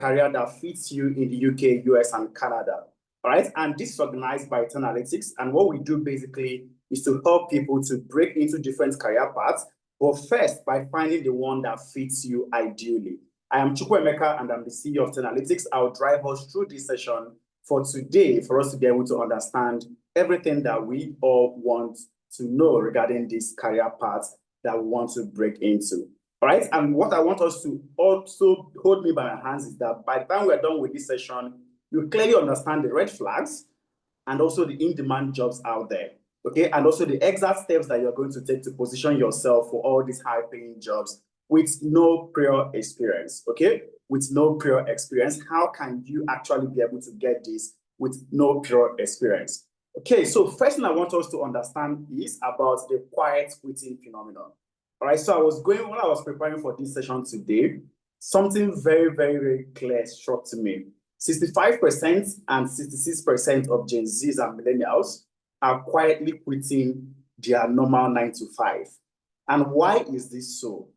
career that fits you in the UK, US, and Canada. All right. And this is organized by Analytics. And what we do basically is to help people to break into different career paths, but first by finding the one that fits you ideally. I am Chukwuemeka and I'm the CEO of Analytics. I'll drive us through this session for today for us to be able to understand everything that we all want to know regarding this career path that we want to break into. All right. And what I want us to also hold me by my hands is that by the time we're done with this session, you clearly understand the red flags and also the in-demand jobs out there. Okay. And also the exact steps that you're going to take to position yourself for all these high-paying jobs with no prior experience. Okay. With no prior experience, how can you actually be able to get this with no prior experience? Okay, so first thing I want us to understand is about the quiet quitting phenomenon. All right, so when I was preparing for this session today, something very, very, very clear struck to me. 65% and 66% of Gen Zs and millennials are quietly quitting their normal 9 to 5. And why is this so?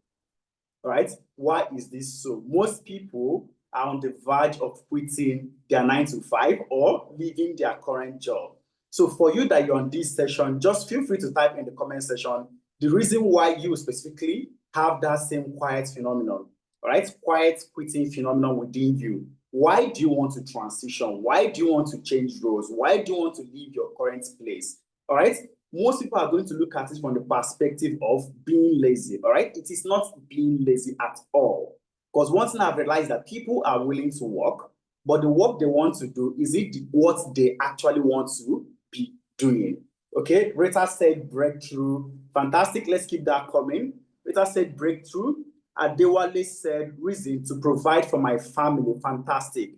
All right, why is this so? Most people are on the verge of quitting their 9 to 5 or leaving their current job. So for you that you're on this session, just feel free to type in the comment section the reason why you specifically have that same quiet phenomenon, all right? Quiet quitting phenomenon within you. Why do you want to transition? Why do you want to change roles? Why do you want to leave your current place? All right? Most people are going to look at it from the perspective of being lazy, all right? It is not being lazy at all. Because one thing I've realized that people are willing to work, but the work they want to do, is it what they actually want to be doing? Okay, Rita said breakthrough. Fantastic, let's keep that coming. Rita said breakthrough. Adewale said reason to provide for my family. Fantastic.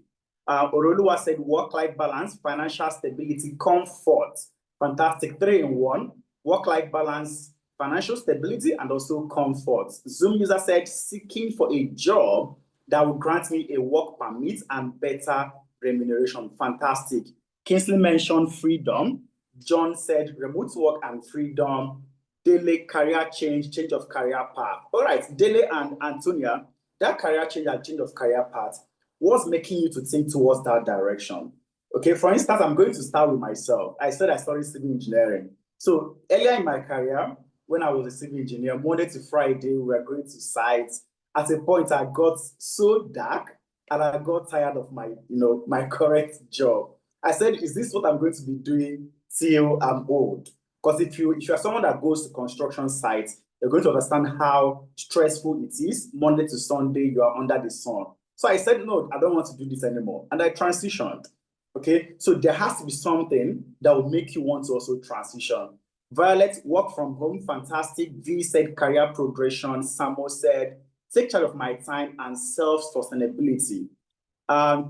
Oroluwa said work-life balance, financial stability, comfort. Fantastic, 3 in 1. Work-life balance, financial stability, and also comfort. Zoom user said seeking for a job that will grant me a work permit and better remuneration. Fantastic. Kingsley mentioned freedom. John said remote work and freedom. Dele, career change of career path. All right, Dele and Antonia, that career change and change of career path, what's making you to think towards that direction? Okay, for instance, I'm going to start with myself. I said I studied civil engineering. So earlier in my career, when I was a civil engineer, Monday to Friday, we were going to sites. At a point, I got so dark and I got tired of my current job. I said, is this what I'm going to be doing till I'm old? Because if you're someone that goes to construction sites, you're going to understand how stressful it is. Monday to Sunday, you are under the sun. So I said, no, I don't want to do this anymore. And I transitioned. Okay, so there has to be something that will make you want to also transition. Violet, work from home, fantastic. V said career progression. Samo said take charge of my time and self-sustainability.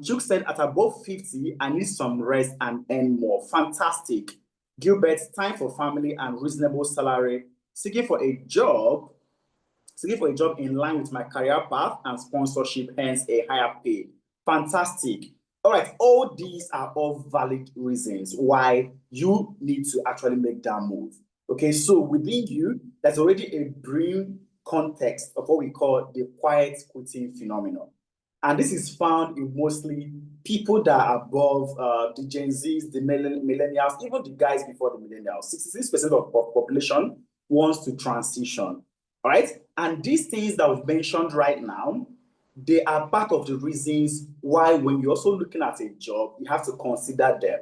Duke said at above 50, I need some rest and earn more. Fantastic. Gilbert, time for family and reasonable salary. Seeking for a job in line with my career path and sponsorship, hence a higher pay. Fantastic. All right, all these are all valid reasons why you need to actually make that move. Okay, so within you, there's already a brewing context of what we call the quiet quitting phenomenon. And this is found in mostly people that are above the Gen Zs, the millennials, even the guys before the millennials. 66% of population wants to transition. All right, and these things that we've mentioned right now, they are part of the reasons why when you're also looking at a job, you have to consider them,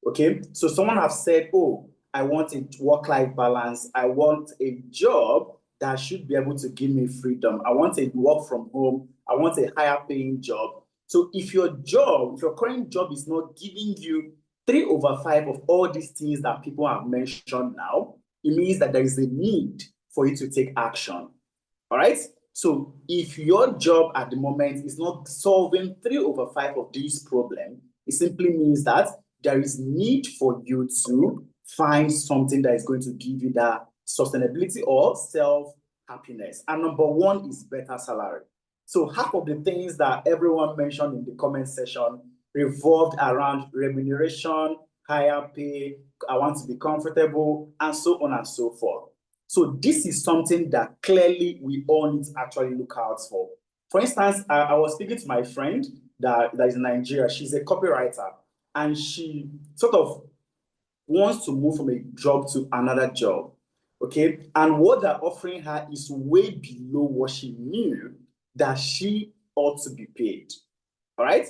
okay? So someone has said, oh, I want a work-life balance. I want a job that should be able to give me freedom. I want a work from home. I want a higher paying job. So if your current job is not giving you 3/5 of all these things that people have mentioned now, it means that there is a need for you to take action, all right? So if your job at the moment is not solving 3/5 of these problems, it simply means that there is need for you to find something that is going to give you that sustainability or self-happiness. And number one is better salary. So half of the things that everyone mentioned in the comment section revolved around remuneration, higher pay, I want to be comfortable, and so on and so forth. So this is something that clearly we all need to actually look out for. For instance, I was speaking to my friend that is in Nigeria. She's a copywriter, and she sort of wants to move from a job to another job. Okay. And what they're offering her is way below what she knew that she ought to be paid. All right.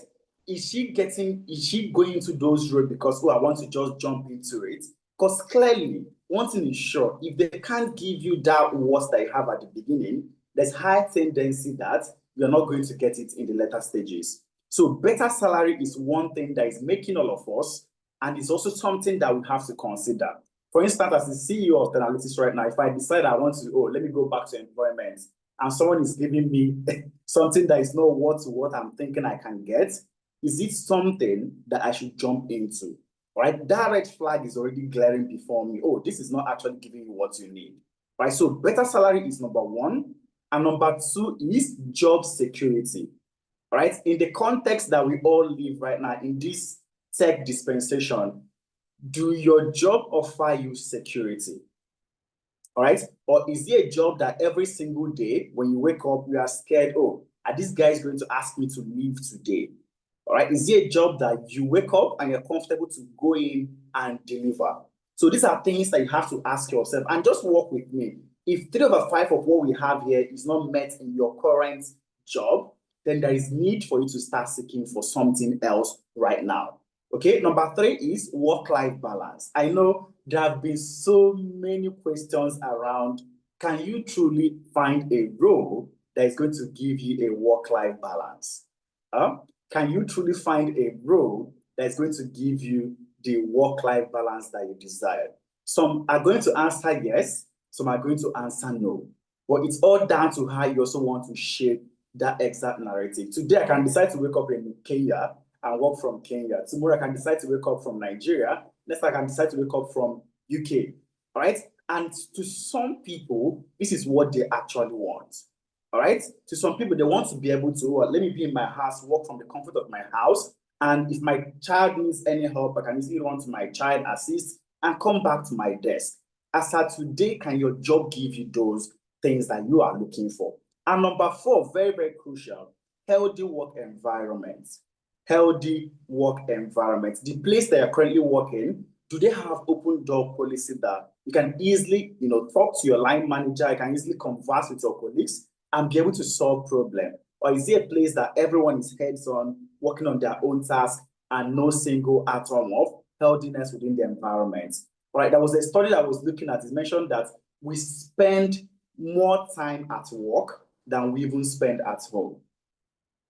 Is she going into those roads because, oh, I want to just jump into it? Because clearly, one thing is sure, if they can't give you that what they have at the beginning, there's high tendency that you're not going to get it in the later stages. So better salary is one thing that is making all of us, and it's also something that we have to consider. For instance, as the CEO of Analytics right now, if I decide I want to, oh, let me go back to employment, and someone is giving me something that is not what I'm thinking I can get, is it something that I should jump into? Right? That red flag is already glaring before me. Oh, this is not actually giving you what you need. Right? So better salary is number one. And number two is job security. Right? In the context that we all live right now, in this tech dispensation, do your job offer you security? All right? Or is it a job that every single day when you wake up, you are scared, oh, are these guys going to ask me to leave today? All right? Is it a job that you wake up and you're comfortable to go in and deliver? So these are things that you have to ask yourself, and just work with me. If 3/5 of what we have here is not met in your current job, then there is need for you to start seeking for something else right now. Okay, number three is work-life balance. I know there have been so many questions around, can you truly find a role that is going to give you a work-life balance? Can you truly find a role that is going to give you the work-life balance that you desire? Some are going to answer yes, some are going to answer no. But it's all down to how you also want to shape that exact narrative. Today, I can decide to wake up in Kenya and work from Kenya. Tomorrow, I can decide to wake up from Nigeria. Next, I can decide to wake up from UK. All right. And to some people, this is what they actually want. All right. To some people, they want to be able to, let me be in my house, work from the comfort of my house. And if my child needs any help, I can easily run to my child, assist, and come back to my desk. As of today, can your job give you those things that you are looking for? And number four, very, very crucial, healthy work environment. Healthy work environment. The place that you're currently working, do they have open door policy that you can easily, talk to your line manager, you can easily converse with your colleagues and be able to solve problems? Or is it a place that everyone is heads on, working on their own task, and no single atom of healthiness within the environment? All right, there was a study that I was looking at. It mentioned that we spend more time at work than we even spend at home.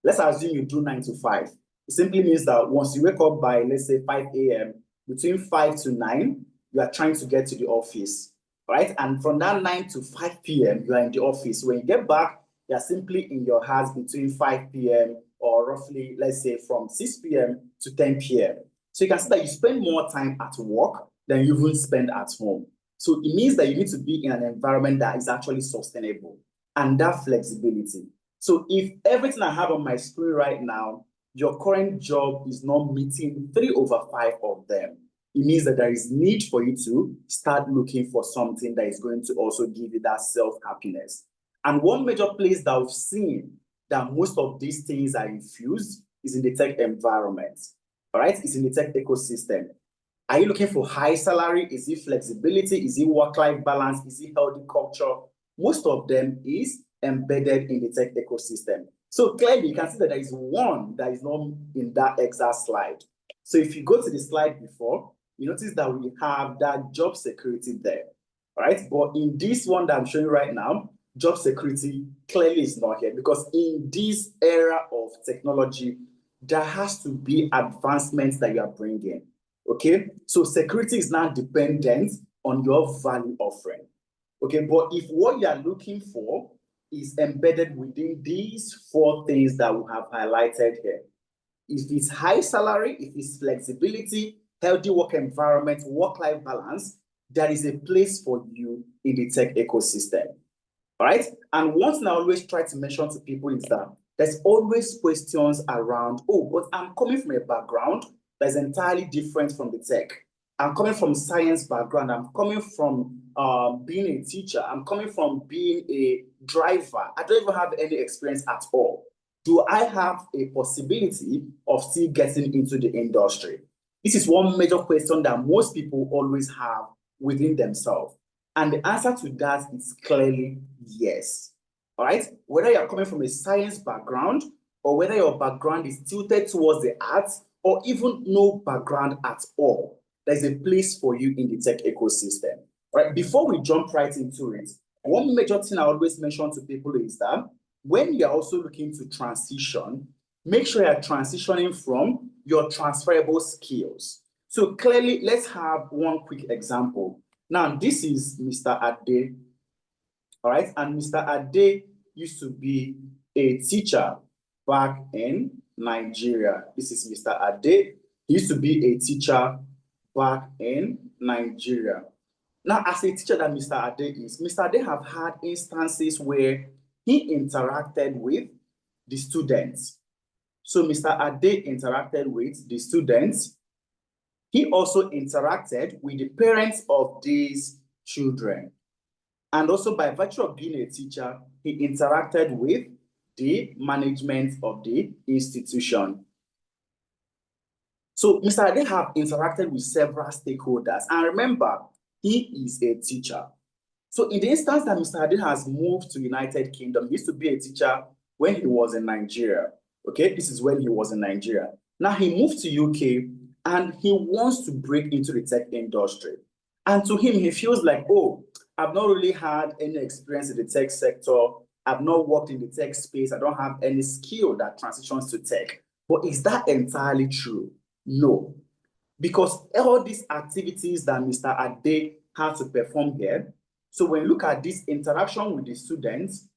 Let's assume you do 9 to 5. It simply means that once you wake up by, let's say, 5 a.m., between 5 to 9, you are trying to get to the office, right? And from that 9 to 5 p.m., you are in the office. When you get back, you are simply in your house between 5 p.m. or roughly, let's say, from 6 p.m. to 10 p.m. So you can see that you spend more time at work than you even spend at home. So it means that you need to be in an environment that is actually sustainable and that flexibility. So if everything I have on my screen right now, your current job is not meeting 3/5 of them, it means that there is need for you to start looking for something that is going to also give you that self-happiness. And one major place that we've seen that most of these things are infused is in the tech environment. All right, it's in the tech ecosystem. Are you looking for high salary? Is it flexibility? Is it work-life balance? Is it healthy culture? Most of them is embedded in the tech ecosystem. So clearly, you can see that there is one that is not in that exact slide. So if you go to the slide before, you notice that we have that job security there, right? But in this one that I'm showing right now, job security clearly is not here, because in this era of technology, there has to be advancements that you are bringing. Okay, so security is now dependent on your value offering. Okay, but if what you are looking for is embedded within these four things that we have highlighted here, if it's high salary, if it's flexibility, healthy work environment, work-life balance, there is a place for you in the tech ecosystem. All right, and one thing I always try to mention to people is that there's always questions around, oh, but I'm coming from a background that's entirely different from the tech. I'm coming from science background. I'm coming from being a teacher. I'm coming from being a driver. I don't even have any experience at all. do I have a possibility of still getting into the industry? This is one major question that most people always have within themselves. And the answer to that is clearly yes. All right? Whether you're coming from a science background or whether your background is tilted towards the arts or even no background at all, there's a place for you in the tech ecosystem. All right? Before we jump right into it, one major thing I always mention to people is that when you're also looking to transition, make sure you're transitioning from your transferable skills. So clearly, let's have one quick example. Now, this is Mr. Ade, all right? And Mr. Ade used to be a teacher back in Nigeria. This is Mr. Ade. He used to be a teacher back in Nigeria. Now, as a teacher that Mr. Ade is, Mr. Ade have had instances where he interacted with the students. So Mr. Ade interacted with the students. He also interacted with the parents of these children. And also by virtue of being a teacher, he interacted with the management of the institution. So Mr. Ade have interacted with several stakeholders. And remember, he is a teacher. So in the instance that Mr. Ade has moved to United Kingdom, he used to be a teacher when he was in Nigeria. Okay, this is when he was in Nigeria. Now he moved to UK and he wants to break into the tech industry. And to him, he feels like, oh, I've not really had any experience in the tech sector. I've not worked in the tech space. I don't have any skill that transitions to tech. But is that entirely true? No. Because all these activities that Mr. Ade had to perform here, so when you look at this interaction with the students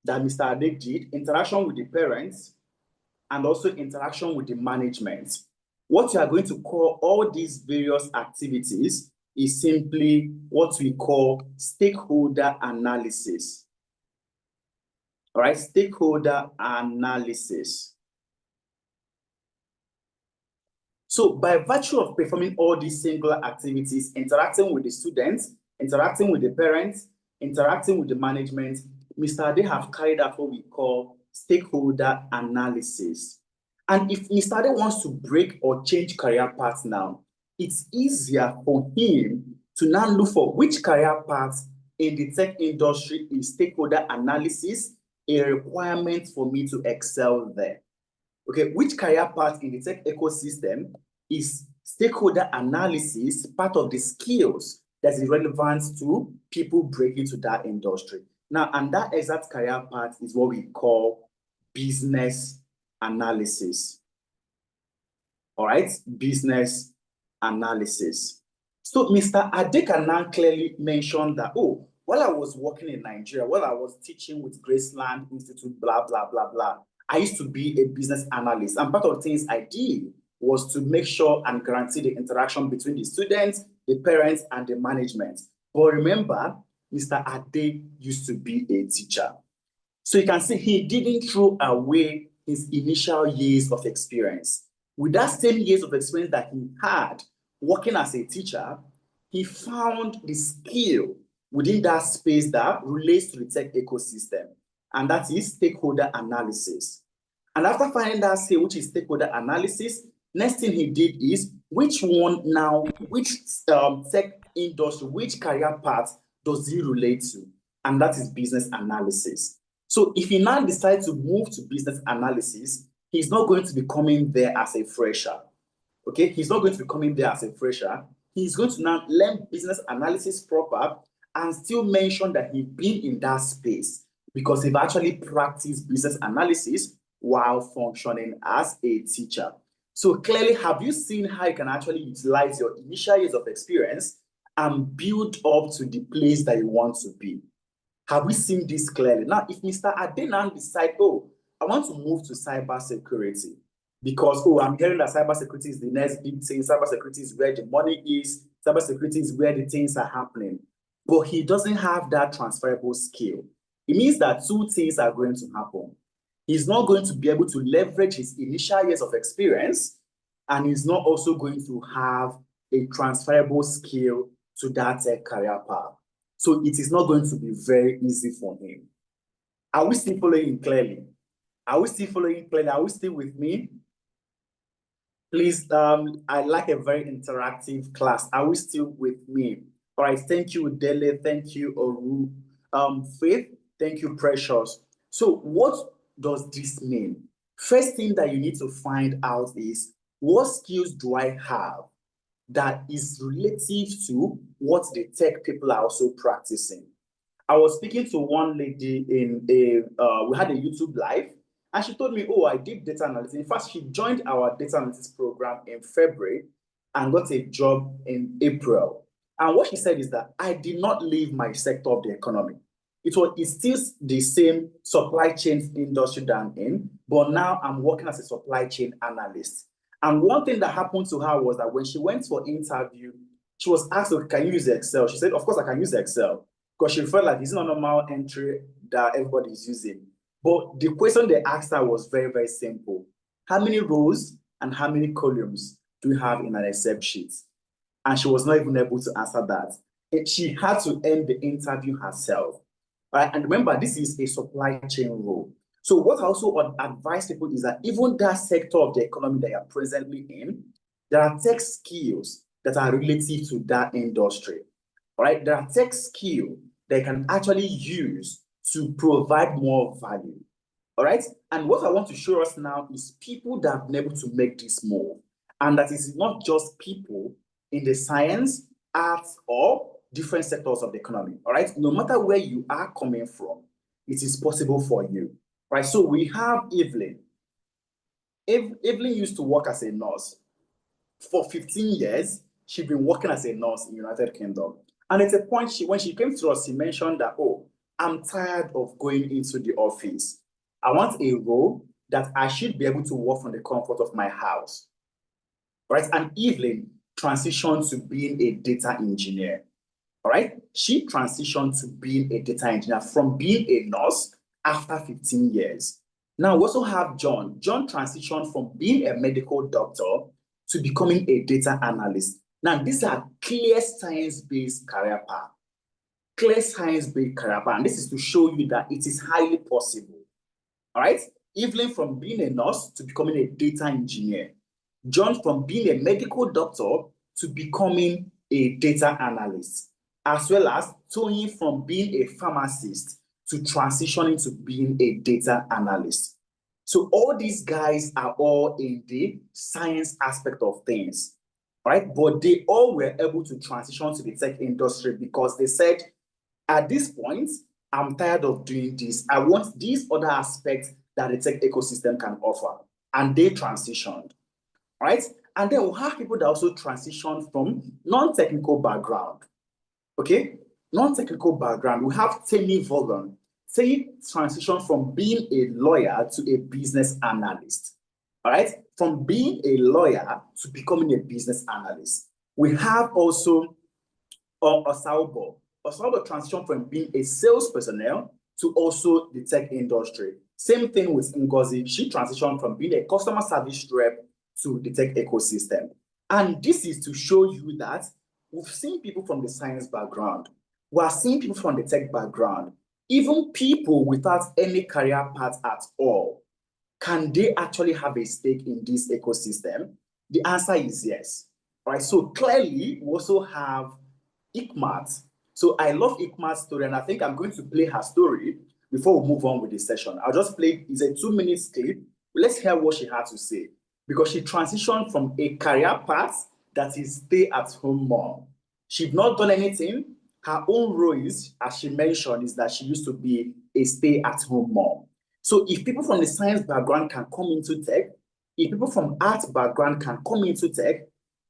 that Mr. Ade did, interaction with the parents, and also interaction with the management, what you are going to call all these various activities is simply what we call stakeholder analysis. All right, stakeholder analysis. So by virtue of performing all these singular activities, interacting with the students, interacting with the parents, interacting with the management, Mr. Ade have carried out what we call stakeholder analysis. And if Mr. Ade wants to break or change career paths now, it's easier for him to now look for which career paths in the tech industry is stakeholder analysis a requirement for me to excel there. Okay, which career path in the tech ecosystem is stakeholder analysis part of the skills that is relevant to people breaking to that industry? Now, and that exact career path is what we call business analysis. All right, business analysis. So Mr. Ade can now clearly mention that, oh, while I was working in Nigeria, while I was teaching with Graceland Institute, blah, blah, blah, blah, I used to be a business analyst. And part of the things I did was to make sure and guarantee the interaction between the students, the parents, and the management. But remember, Mr. Ade used to be a teacher. So you can see he didn't throw away his initial years of experience. With that same years of experience that he had working as a teacher, he found the skill within that space that relates to the tech ecosystem, and that is stakeholder analysis. And after finding that skill, which is stakeholder analysis, next thing he did is which tech industry, which career path does he relate to? And that is business analysis. So if he now decides to move to business analysis, he's not going to be coming there as a fresher. Okay, he's not going to be coming there as a fresher. He's going to now learn business analysis proper and still mention that he's been in that space because he's actually practiced business analysis while functioning as a teacher. So clearly, have you seen how you can actually utilize your initial years of experience and build up to the place that you want to be? Have we seen this clearly? Now, if Mr. Ade now decide, oh, I want to move to cybersecurity because, oh, I'm hearing that cybersecurity is the next big thing. Cybersecurity is where the money is. Cybersecurity is where the things are happening. But he doesn't have that transferable skill. It means that two things are going to happen. He's not going to be able to leverage his initial years of experience, and he's not also going to have a transferable skill to that career path. So it is not going to be very easy for him. Are we still following clearly? Are we still following clearly? Are we still with me? Please, I like a very interactive class. Are we still with me? All right, thank you, Dele. Thank you, Oru. Faith, thank you, Precious. So, what does this mean? First thing that you need to find out is what skills do I have that is relative to what the tech people are also practicing? I was speaking to one lady in we had a YouTube live, and she told me, oh, I did data analytics. In fact, she joined our data analytics program in February and got a job in April. And what she said is that I did not leave my sector of the economy. It's still the same supply chain industry that I'm in, but now I'm working as a supply chain analyst. And one thing that happened to her was that when she went for interview, she was asked, okay, can you use Excel? She said, of course I can use Excel, because she felt like it's not a normal entry that everybody is using. But the question they asked her was very, very simple. How many rows and how many columns do you have in an Excel sheet? And she was not even able to answer that. She had to end the interview herself. Right? And remember, this is a supply chain role. So what I also advise people is that even that sector of the economy that you're presently in, there are tech skills that are relative to that industry. All right, there are tech skills they can actually use to provide more value. All right. And what I want to show us now is people that have been able to make this move. And that is not just people in the science, arts, or different sectors of the economy. All right. No matter where you are coming from, it is possible for you. Right. So we have Evelyn. Evelyn used to work as a nurse. For 15 years, she'd been working as a nurse in the United Kingdom. And at a point, when she came to us, she mentioned that, oh, I'm tired of going into the office. I want a role that I should be able to work from the comfort of my house. Right? And Evelyn transitioned to being a data engineer. All right? She transitioned to being a data engineer from being a nurse after 15 years. Now, we also have John. John transitioned from being a medical doctor to becoming a data analyst. Now, these are clear science-based career path. Clear science-based career path. And this is to show you that it is highly possible. All right? Evelyn from being a nurse to becoming a data engineer. John from being a medical doctor to becoming a data analyst. As well as Tony from being a pharmacist to transitioning to being a data analyst. So all these guys are all in the science aspect of things, right? But they all were able to transition to the tech industry because they said, at this point, I'm tired of doing this. I want these other aspects that the tech ecosystem can offer. And they transitioned, right? And then we'll have people that also transition from non-technical background, okay? Non-technical background. We have Tammy Vaughan. Tammy transitioned from being a lawyer to a business analyst, all right? From being a lawyer to becoming a business analyst. We have also Osaubo. Osaubo transitioned from being a sales personnel to also the tech industry. Same thing with Ngozi. She transitioned from being a customer service rep to the tech ecosystem. And this is to show you that we've seen people from the science background. We are seeing people from the tech background. Even people without any career path at all. Can they actually have a stake in this ecosystem? The answer is yes. All right. So clearly, we also have Ikmat. So I love Ikmat's story, and I think I'm going to play her story before we move on with the session. I'll just play, it's a 2-minute clip. Let's hear what she had to say. Because she transitioned from a career path that is stay-at-home mom. She'd not done anything. Her own role is, as she mentioned, is that she used to be a stay-at-home mom. So if people from the science background can come into tech, if people from art background can come into tech,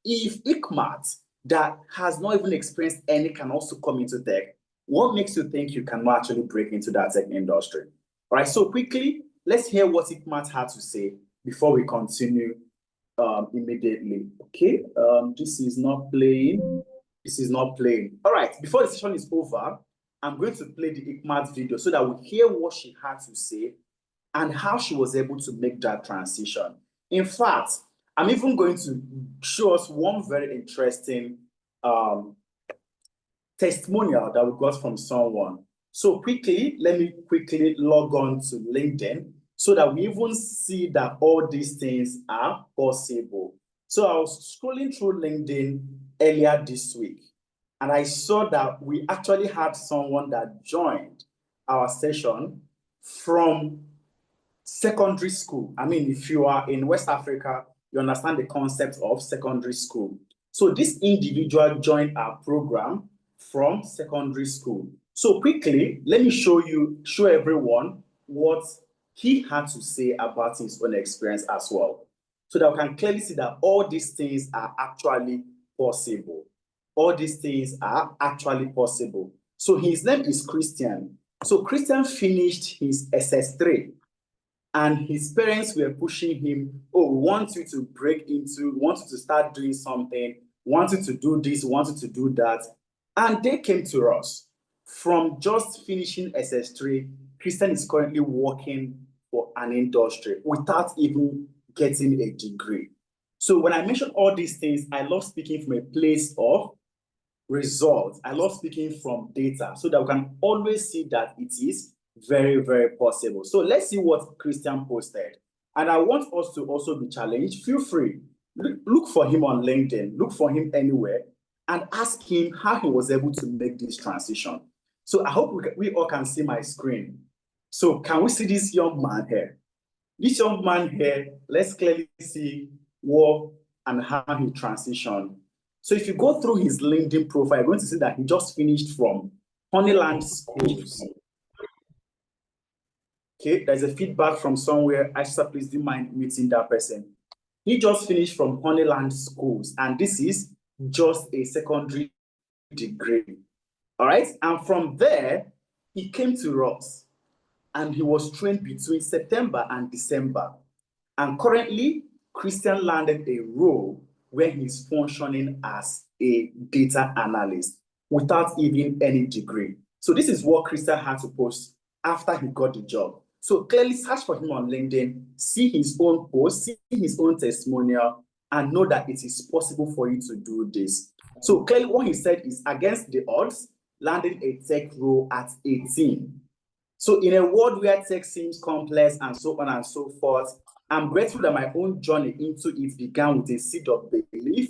if Ikmat that has not even experienced any can also come into tech, what makes you think you cannot actually break into that tech industry? All right, so quickly, let's hear what Ikmat had to say before we continue immediately. Okay, this is not playing. This is not playing. All right, before the session is over, I'm going to play the Ikmat video so that we hear what she had to say and how she was able to make that transition. In fact, I'm even going to show us one very interesting testimonial that we got from someone. So quickly, let me quickly log on to LinkedIn so that we even see that all these things are possible. So I was scrolling through LinkedIn earlier this week, and I saw that we actually had someone that joined our session from secondary school. I mean, if you are in West Africa, you understand the concept of secondary school. So this individual joined our program from secondary school. So quickly, let me show everyone what he had to say about his own experience as well, so that we can clearly see that all these things are actually possible. All these things are actually possible. So his name is Christian. So Christian finished his SS3, and his parents were pushing him, oh, we want you to break into, we want you to start doing something, we want you to do this, we want you to do that. And they came to us. From just finishing SS3, Christian is currently working for an industry without even getting a degree. So when I mention all these things, I love speaking from a place of results. I love speaking from data, so that we can always see that it is very, very possible. So let's see what Christian posted. And I want us to also be challenged. Feel free. Look for him on LinkedIn. Look for him anywhere and ask him how he was able to make this transition. So I hope we all can see my screen. So can we see this young man here? This young man here, let's clearly see what and how he transitioned. So if you go through his LinkedIn profile, you're going to see that he just finished from Honeyland Schools. Okay, there's a feedback from somewhere. Aisha, please do mind meeting that person. He just finished from Honeyland Schools, and this is just a secondary degree. All right, and from there, he came to us, and he was trained between September and December. And currently, Christian landed a role where he's functioning as a data analyst without even any degree. So this is what Christian had to post after he got the job. So clearly search for him on LinkedIn, see his own post, see his own testimonial, and know that it is possible for you to do this. So clearly what he said is against the odds, landing a tech role at 18. So in a world where tech seems complex and so on and so forth, I'm grateful that my own journey into it began with a seed of belief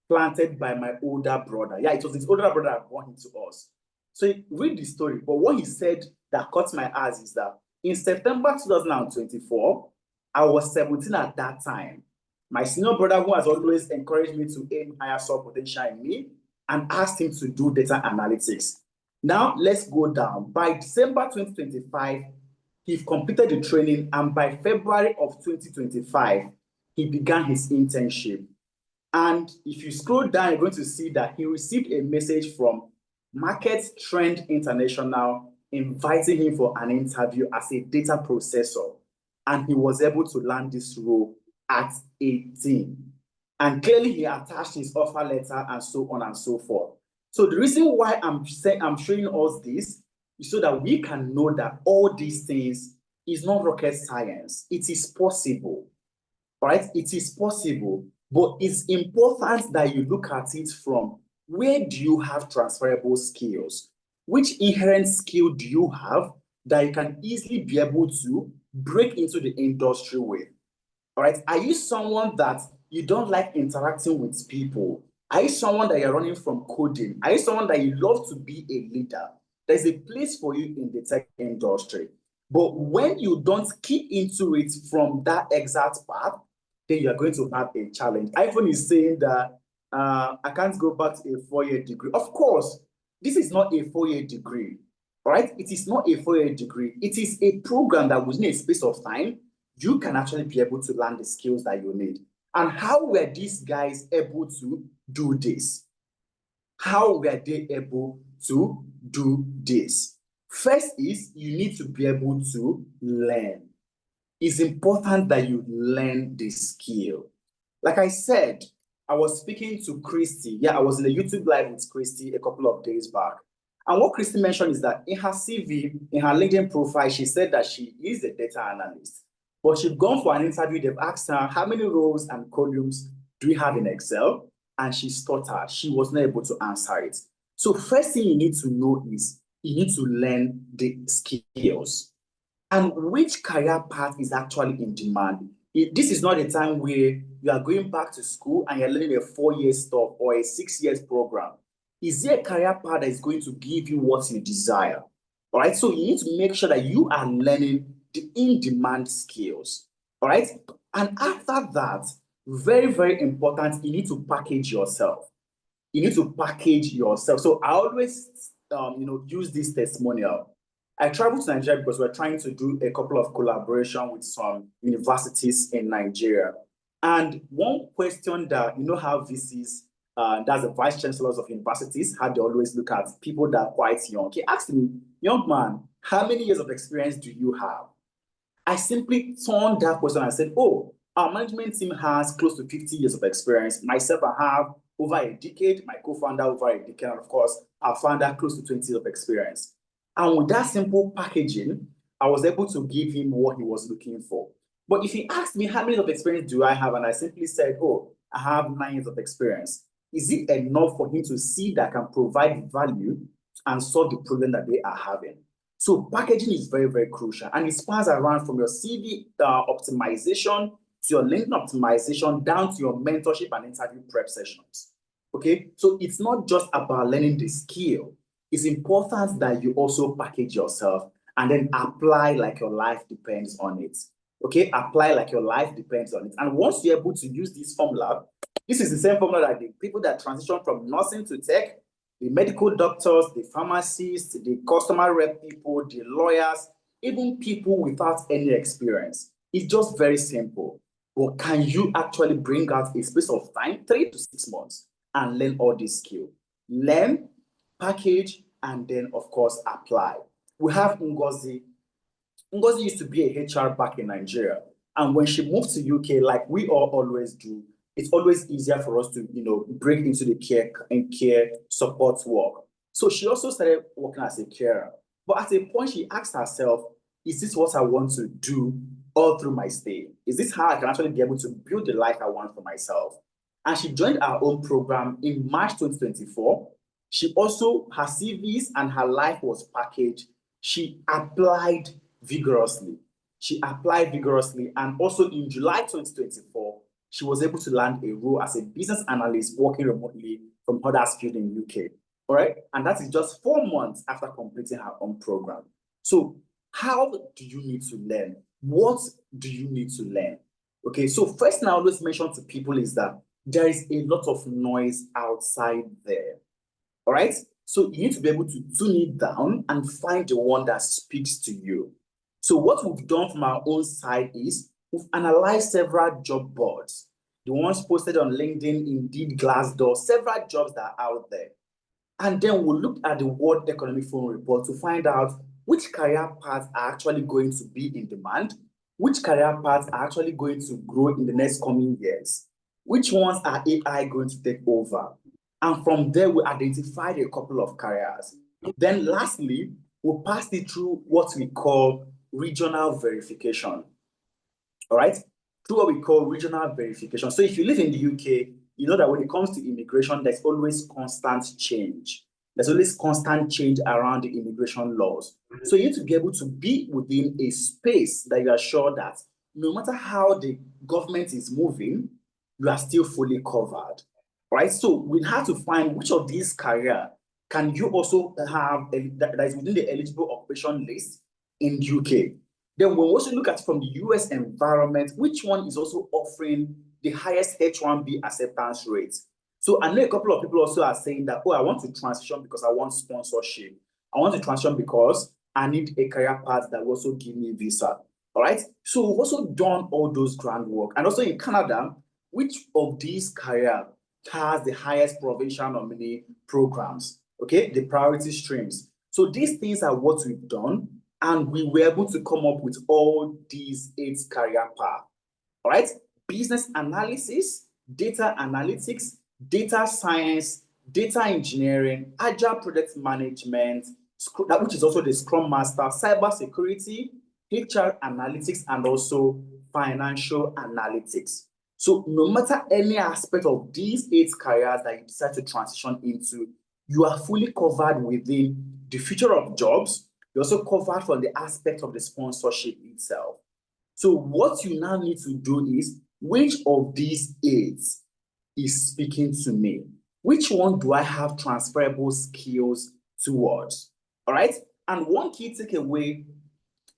planted by my older brother. Yeah, it was his older brother that brought him to us. So read the story. But what he said that caught my eyes is that in September 2024, I was 17 at that time. My senior brother, who has always encouraged me to aim higher, saw potential in me and asked him to do data analytics. Now, let's go down. By December 2025, he completed the training, and by February of 2025, he began his internship. And if you scroll down, you're going to see that he received a message from Market Trend International inviting him for an interview as a data processor. And he was able to land this role at 18. And clearly, he attached his offer letter and so on and so forth. So the reason why I'm showing us this is so that we can know that all these things is not rocket science. It is possible, all right? It is possible, but it's important that you look at it from where do you have transferable skills? Which inherent skill do you have that you can easily be able to break into the industry with? All right, are you someone that you don't like interacting with people? Are you someone that you're running from coding? Are you someone that you love to be a leader? There's a place for you in the tech industry. But when you don't key into it from that exact path, then you're going to have a challenge. iPhone is saying that I can't go back to a 4-year degree. Of course, this is not a 4-year degree. All right, it is not a 4-year degree. It is a program that within a space of time, you can actually be able to learn the skills that you need. And how were these guys able to do this? How were they able to do this? First is you need to be able to learn. It's important that you learn the skill. Like I said, I was speaking to Christy. Yeah, I was in a YouTube live with Christy a couple of days back. And what Christy mentioned is that in her CV, in her LinkedIn profile, she said that she is a data analyst. But she'd gone for an interview. They've asked her, how many rows and columns do we have in Excel? And she stuttered. She was not able to answer it. So first thing you need to know is you need to learn the skills. and which career path is actually in demand. This is not a time where you are going back to school and you're learning a 4 year stuff or a 6 years program. Is there a career path that is going to give you what you desire? All right. So you need to make sure that you are learning the in-demand skills. All right. And after that, very, very important, you need to package yourself. You need to package yourself. So I always, use this testimonial. I traveled to Nigeria because we're trying to do a couple of collaboration with some universities in Nigeria. And one question that, how VCs, that's the vice chancellors of universities, how they always look at people that are quite young. He asked me, young man, how many years of experience do you have? I simply turned that question and said, oh, our management team has close to 50 years of experience. Myself, I have over a decade, my co-founder over a decade, and of course, our founder close to 20 years of experience. And with that simple packaging, I was able to give him what he was looking for. But if he asked me how many years of experience do I have, and I simply said, oh, I have 9 years of experience, is it enough for him to see that I can provide value and solve the problem that they are having? So packaging is very, very crucial, and it spans around from your CV optimization to your LinkedIn optimization down to your mentorship and interview prep sessions. Okay, so it's not just about learning the skill. It's important that you also package yourself and then apply like your life depends on it. Okay, apply like your life depends on it. And once you're able to use this formula, this is the same formula that the people that transition from nursing to tech, the medical doctors, the pharmacists, the customer rep people, the lawyers, even people without any experience. It's just very simple. But can you actually bring out a space of time, 3 to 6 months, and learn all this skill? Learn, package, and then, of course, apply. We have Ngozi. Ngozi used to be a HR back in Nigeria. And when she moved to UK, like we all always do, it's always easier for us to, break into the care support work. So she also started working as a carer. But at a point, she asked herself, is this what I want to do all through my stay? Is this how I can actually be able to build the life I want for myself? And she joined our own program in March 2024. She also, her CVs and her life was packaged. She applied vigorously. She applied vigorously. And also in July 2024, she was able to land a role as a business analyst working remotely from Huddersfield in UK. All right. And that is just 4 months after completing her own program. So, how do you need to learn? What do you need to learn? Okay. So, first thing I always mention to people is that there is a lot of noise outside there. All right. So, you need to be able to tune it down and find the one that speaks to you. So, what we've done from our own side is we've analyzed several job boards, the ones posted on LinkedIn, Indeed, Glassdoor, several jobs that are out there. And then we'll look at the World Economic Forum report to find out which career paths are actually going to be in demand, which career paths are actually going to grow in the next coming years, which ones are AI going to take over. And from there, we identified a couple of careers. Then lastly, we'll pass it through what we call regional verification. All right, through what we call regional verification. So if you live in the UK, you know that when it comes to immigration, there's always constant change. There's always constant change around the immigration laws. So you need to be able to be within a space that you are sure that no matter how the government is moving, you are still fully covered. Right? So we have to find which of these careers can you also have that is within the eligible occupation list in UK. Then we'll also look at from the US environment, which one is also offering the highest H1B acceptance rates. So I know a couple of people also are saying that, oh, I want to transition because I want sponsorship. I want to transition because I need a career path that will also give me visa. All right. So we've also done all those groundwork. And also in Canada, which of these careers has the highest provincial nominee programs? Okay, the priority streams. So these things are what we've done. And we were able to come up with all these 8 career paths. All right. Business analysis, data analytics, data science, data engineering, agile product management, which is also the Scrum Master, cyber security, HR analytics, and also financial analytics. So no matter any aspect of these 8 careers that you decide to transition into, you are fully covered within the future of jobs, You're also covered from the aspect of the sponsorship itself. So what you now need to do is, which of these aids is speaking to me? Which one do I have transferable skills towards? All right. And one key takeaway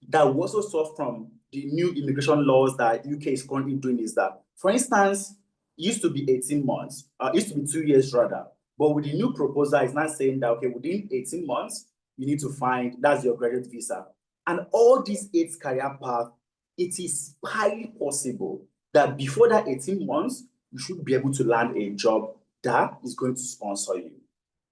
that we also saw from the new immigration laws that UK is currently doing is that, for instance, it used to be 18 months, used to be 2 years rather. But with the new proposal, it's not saying that, okay, within 18 months, you need to find, that's your graduate visa. And all these 8 career paths, it is highly possible that before that 18 months, you should be able to land a job that is going to sponsor you.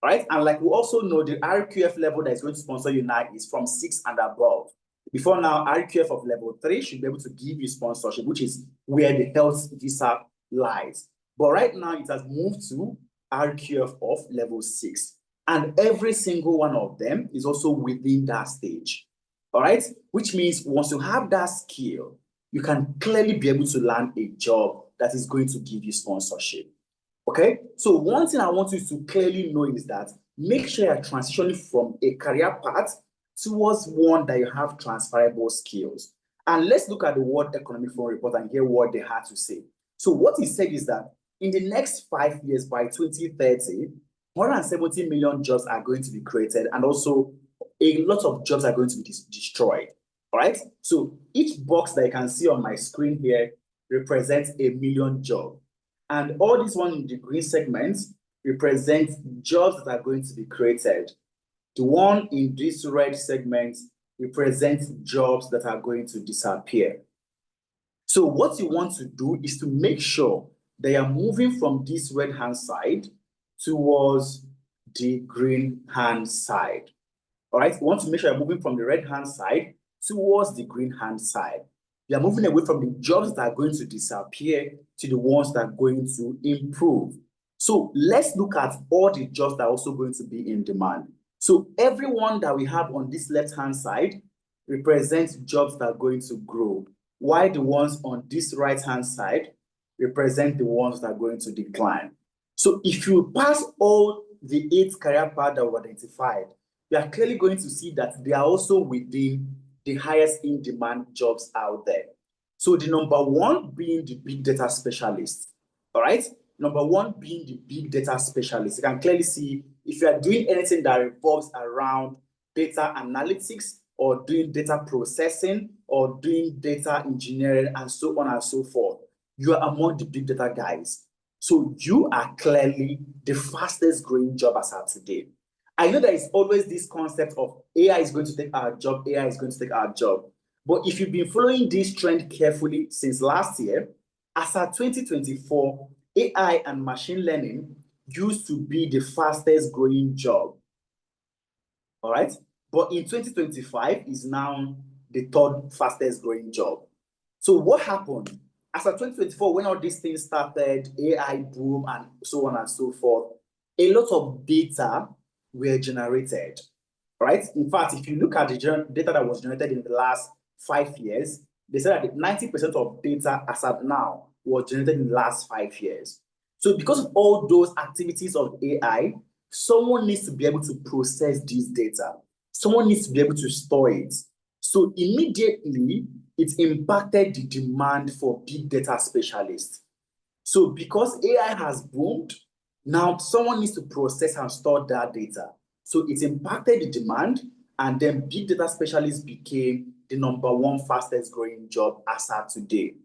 All right. And like we also know, the RQF level that is going to sponsor you now is from 6 and above. Before now, RQF of level 3 should be able to give you sponsorship, which is where the health visa lies. But right now, it has moved to RQF of level 6. And every single one of them is also within that stage. All right? Which means once you have that skill, you can clearly be able to land a job that is going to give you sponsorship. Okay? So one thing I want you to clearly know is that make sure you're transitioning from a career path towards one that you have transferable skills. And let's look at the World Economic Forum report and hear what they had to say. So what he said is that in the next 5 years, by 2030, 170 million jobs are going to be created, and also a lot of jobs are going to be destroyed. All right. So each box that you can see on my screen here represents a million jobs. And all these one in the green segments represent jobs that are going to be created. The one in this red segment represents jobs that are going to disappear. So what you want to do is to make sure that you are moving from this red hand side towards the green hand side. All right, you want to make sure you're moving from the red hand side towards the green hand side. You are moving away from the jobs that are going to disappear to the ones that are going to improve. So let's look at all the jobs that are also going to be in demand. So everyone that we have on this left-hand side represents jobs that are going to grow, while the ones on this right-hand side represent the ones that are going to decline. So if you pass all the 8 career paths that were identified, you are clearly going to see that they are also within the highest in-demand jobs out there. So the number one being the big data specialist, all right? Number one being the big data specialist. You can clearly see if you are doing anything that revolves around data analytics or doing data processing or doing data engineering and so on and so forth, you are among the big data guys. So you are clearly the fastest growing job as of today. I know there is always this concept of AI is going to take our job, AI is going to take our job. But if you've been following this trend carefully since last year, as of 2024, AI and machine learning used to be the fastest growing job. All right. But in 2025 is now the 3rd fastest growing job. So what happened? As of 2024, when all these things started, AI boom and so on and so forth, a lot of data were generated, right? In fact, if you look at the data that was generated in the last 5 years, they said that 90% of data as of now was generated in the last 5 years. So because of all those activities of AI, someone needs to be able to process this data. Someone needs to be able to store it. So immediately, it impacted the demand for big data specialists. So because AI has boomed, now someone needs to process and store that data. So it impacted the demand, and then big data specialists became the number one fastest growing job as of today.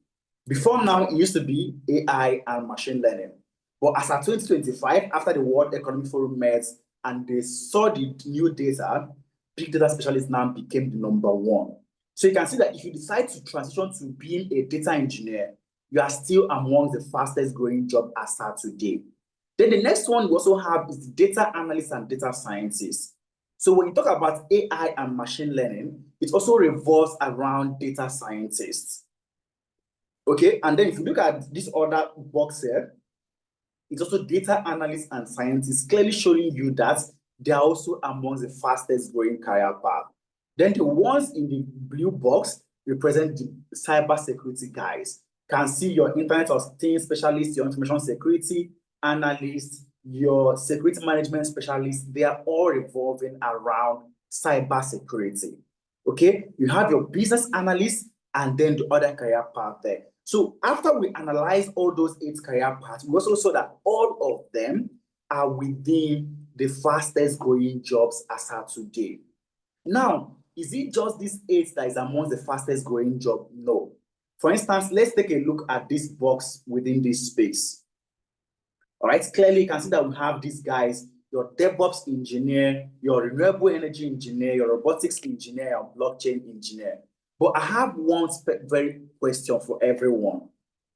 Before now, it used to be AI and machine learning. But as of 2025, after the World Economic Forum met and they saw the new data, big data specialists now became the number one. So you can see that if you decide to transition to being a data engineer, you are still among the fastest growing job as of today. Then the next one we also have is data analyst and data scientist. So when you talk about AI and machine learning, it also revolves around data scientists. Okay, and then if you look at this other box here, it's also data analysts and scientists, clearly showing you that they are also among the fastest growing career path. Then the ones in the blue box represent the cybersecurity guys. Can see your Internet of Things specialist, your information security analyst, your security management specialist. They are all revolving around cybersecurity. Okay, you have your business analyst and then the other career path there. So after we analyze all those 8 career paths, we also saw that all of them are within the fastest growing jobs as of today. Now, is it just these 8 that is amongst the fastest growing job? No. For instance, let's take a look at this box within this space. All right, clearly you can see that we have these guys, your DevOps engineer, your renewable energy engineer, your robotics engineer, your blockchain engineer. But I have one very question for everyone.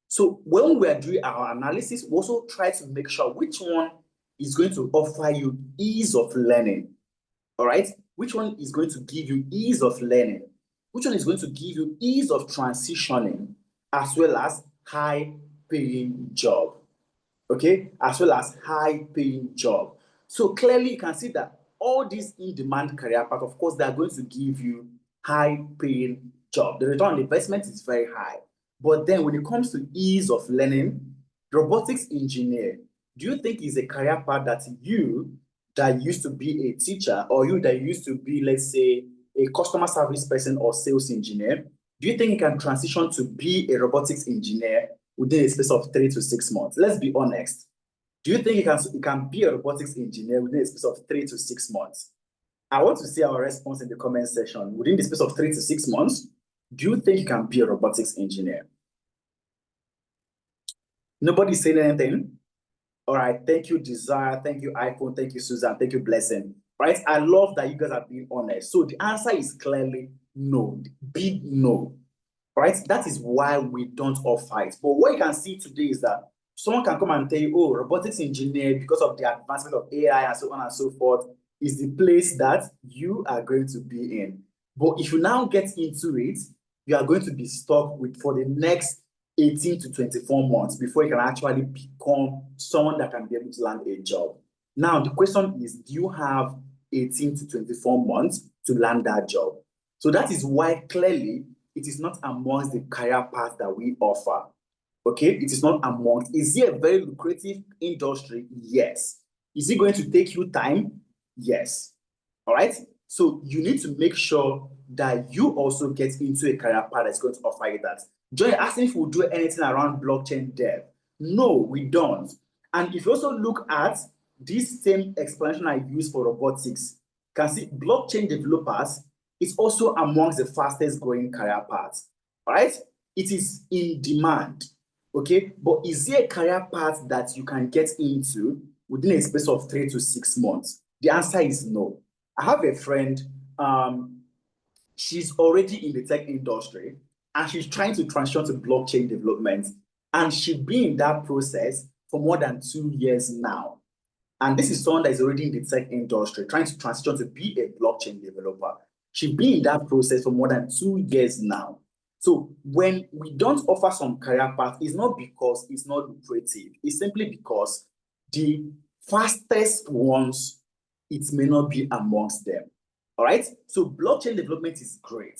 So when we are doing our analysis, we also try to make sure which one is going to offer you ease of learning. All right, which one is going to give you ease of learning? Which one is going to give you ease of transitioning, as well as high paying job? Okay, as well as high paying job. So clearly you can see that all these in-demand career paths, of course, they are going to give you high paying job. The return on investment is very high. But then when it comes to ease of learning, robotics engineer, do you think is a career path that you that used to be a teacher, or you that used to be, let's say, a customer service person or sales engineer, do you think you can transition to be a robotics engineer within a space of 3 to 6 months? Let's be honest. Do you think you can be a robotics engineer within a space of 3 to 6 months? I want to see our response in the comment section. Within the space of 3 to 6 months, do you think you can be a robotics engineer? Nobody saying anything? All right, thank you, Desire. Thank you, iPhone. Thank you, Susan. Thank you, Blessing. Right, I love that you guys are being honest. So the answer is clearly no, big no. Right, that is why we don't offer it. But what you can see today is that someone can come and tell you, oh, robotics engineer, because of the advancement of AI and so on and so forth, is the place that you are going to be in. But if you now get into it, you are going to be stuck with for the next 18 to 24 months before you can actually become someone that can be able to land a job. Now, the question is, do you have 18 to 24 months to land that job? So that is why clearly it is not amongst the career path that we offer. Okay, it is not amongst. Is it a very lucrative industry? Yes. Is it going to take you time? Yes. All right. So you need to make sure that you also get into a career path that's going to offer you that. Joy asking if we do anything around blockchain dev. No, we don't. And if you also look at this same explanation I use for robotics, you can see blockchain developers is also amongst the fastest growing career paths. All right? It is in demand. Okay, but is there a career path that you can get into within a space of 3 to 6 months? The answer is no. I have a friend, she's already in the tech industry and she's trying to transition to blockchain development. And she's been in that process for more than 2 years now. And this is someone that is already in the tech industry, trying to transition to be a blockchain developer. She's been in that process for more than 2 years now. So when we don't offer some career path, it's not because it's not lucrative. It's simply because the fastest ones, it may not be amongst them. All right. So blockchain development is great.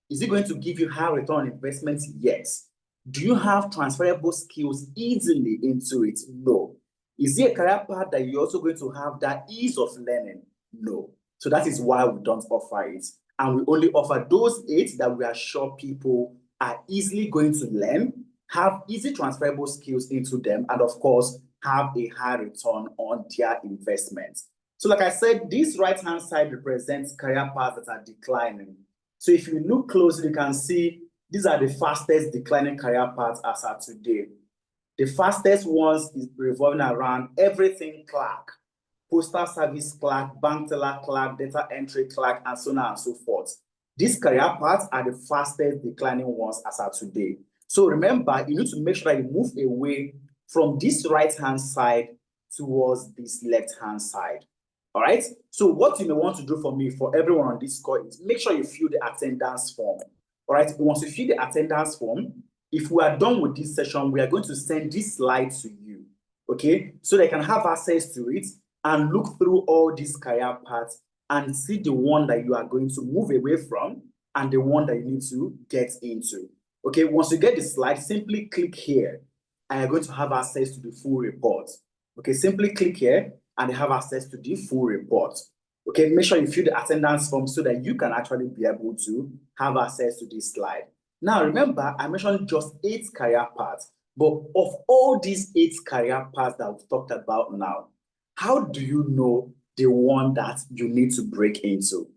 Is it going to give you high return on investment? Yes. Do you have transferable skills easily into it? No. Is it a career path that you're also going to have that ease of learning? No. So that is why we don't offer it. And we only offer those 8 that we are sure people are easily going to learn, have easy transferable skills into them, and of course, have a high return on their investment. So like I said, this right-hand side represents career paths that are declining. So if you look closely, you can see these are the fastest declining career paths as of today. The fastest ones is revolving around everything clerk, postal service clerk, bank teller clerk, data entry clerk, and so on and so forth. These career paths are the fastest declining ones as of today. So remember, you need to make sure that you move away from this right-hand side towards this left-hand side. All right. So what you may want to do for me, for everyone on this call, is make sure you fill the attendance form. All right. Once you fill the attendance form, if we are done with this session, we are going to send this slide to you. Okay. So they can have access to it and look through all these career paths and see the one that you are going to move away from and the one that you need to get into. Okay. Once you get the slide, simply click here and you're going to have access to the full report. Okay. Simply click here and they have access to the full report. Okay, make sure you fill the attendance form so that you can actually be able to have access to this slide. Now, remember, I mentioned just 8 career paths, but of all these 8 career paths that we've talked about now, how do you know the one that you need to break into?